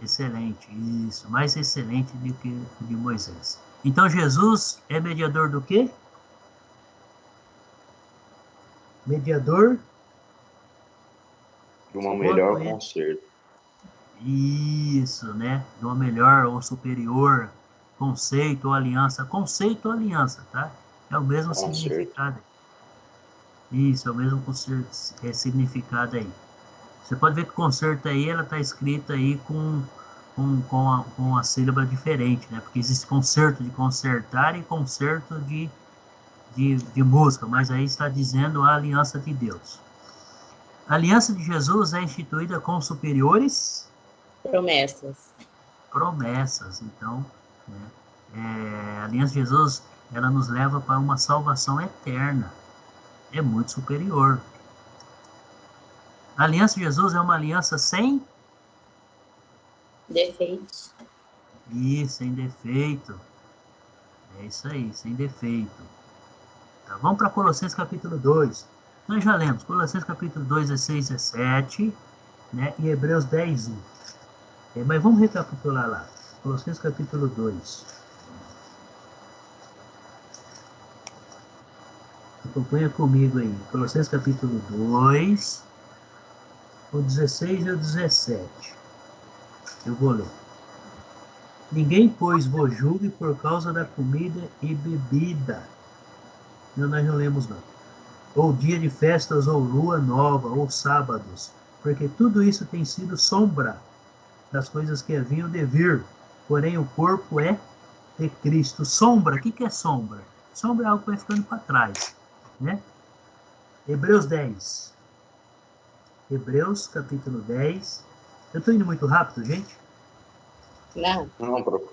Excelente, isso. Mais excelente do que de Moisés. Então Jesus é mediador do quê? Mediador De uma melhor conserto. Isso, né? De uma melhor ou superior conceito ou aliança. Conceito ou aliança, tá? É o mesmo significado. Isso, é o mesmo significado aí. Você pode ver que conserto aí, ela está escrita aí com a sílaba diferente, né? Porque existe concerto de consertar e concerto de música, mas aí está dizendo a aliança de Deus. A aliança de Jesus é instituída com superiores promessas. Então, a aliança de Jesus, ela nos leva para uma salvação eterna. É muito superior. A aliança de Jesus é uma aliança sem defeitos. Isso, sem defeito. É isso aí, sem defeito. Tá, vamos para Colossenses capítulo 2. Nós já lemos Colossenses capítulo 2, 16, 17, né? E Hebreus 10, 1. Mas vamos recapitular lá. Colossenses capítulo 2. Acompanha comigo aí. Colossenses capítulo 2, o 16 e o 17. Eu vou ler. Ninguém, pois, vos julgue por causa da comida e bebida. Não, nós não lemos não. Ou dia de festas, ou lua nova, ou sábados. Porque tudo isso tem sido sombra das coisas que haviam de vir. Porém, o corpo é de Cristo. Sombra, o que é sombra? Sombra é algo que vai ficando para trás, né? Hebreus 10. Hebreus, capítulo 10. Eu estou indo muito rápido, gente? Não. Não, prof.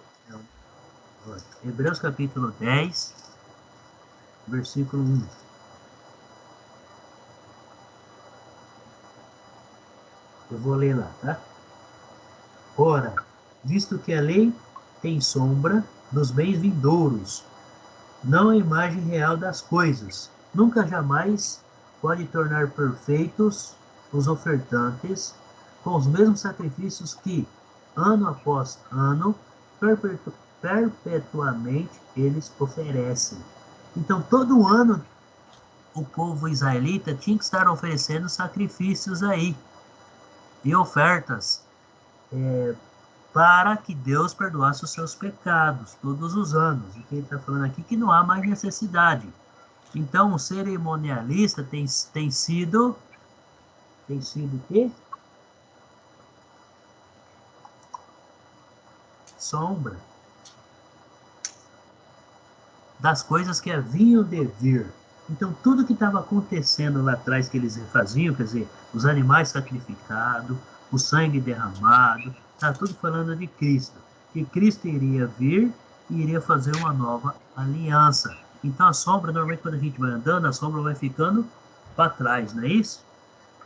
Hebreus, capítulo 10, versículo 1. Eu vou ler lá, tá? Ora, visto que a lei tem sombra dos bens vindouros, não a imagem real das coisas, nunca jamais pode tornar perfeitos os ofertantes com os mesmos sacrifícios que, ano após ano, perpetuamente eles oferecem. Então, todo ano, o povo israelita tinha que estar oferecendo sacrifícios aí, e ofertas, para que Deus perdoasse os seus pecados, todos os anos. E quem está falando aqui que não há mais necessidade. Então, o cerimonialista tem sido o quê? Sombra das coisas que haviam de vir. Então, tudo que estava acontecendo lá atrás que eles faziam, quer dizer, os animais sacrificados, o sangue derramado, está tudo falando de Cristo. Que Cristo iria vir e iria fazer uma nova aliança. Então, a sombra, normalmente, quando a gente vai andando, a sombra vai ficando para trás, não é isso?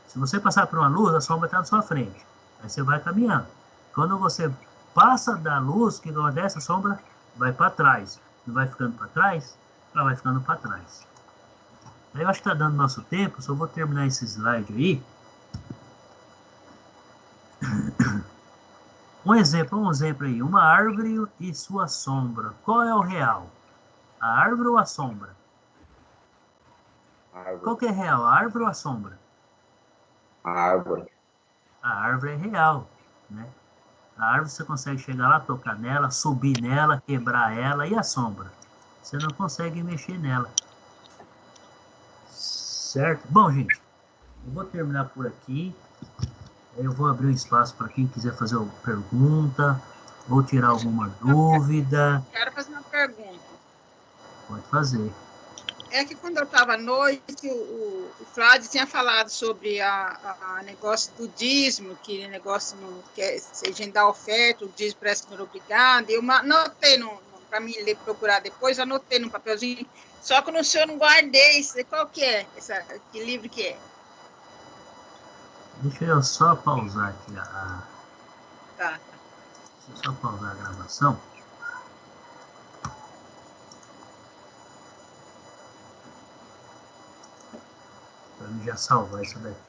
Se você passar por uma luz, a sombra está na sua frente. Aí você vai caminhando. Quando você passa da luz, que acontece, a sombra vai para trás. Não vai ficando para trás? Ela vai ficando para trás. Aí eu acho que está dando nosso tempo, só vou terminar esse slide aí. Um exemplo aí. Uma árvore e sua sombra. Qual é o real? A árvore ou a sombra? Árvore. Qual que é real? A árvore ou a sombra? A árvore. A árvore é real, né? A árvore você consegue chegar lá, tocar nela, subir nela, quebrar ela. E a sombra? Você não consegue mexer nela. Certo? Bom, gente, eu vou terminar por aqui. Eu vou abrir um espaço para quem quiser fazer alguma pergunta ou tirar alguma dúvida. Quero fazer uma pergunta. Pode fazer. É que quando eu estava à noite, o Flávio tinha falado sobre a negócio do dízimo, que negócio não quer, se a gente dá oferta, o dízimo parece que não é obrigado. Eu notei no para mim ler, procurar depois, eu anotei no papelzinho. Só que no seu eu não guardei. Qual que é? Que livro que é? Deixa eu só pausar aqui Tá. Deixa eu só pausar a gravação. Para mim já salvar isso daqui.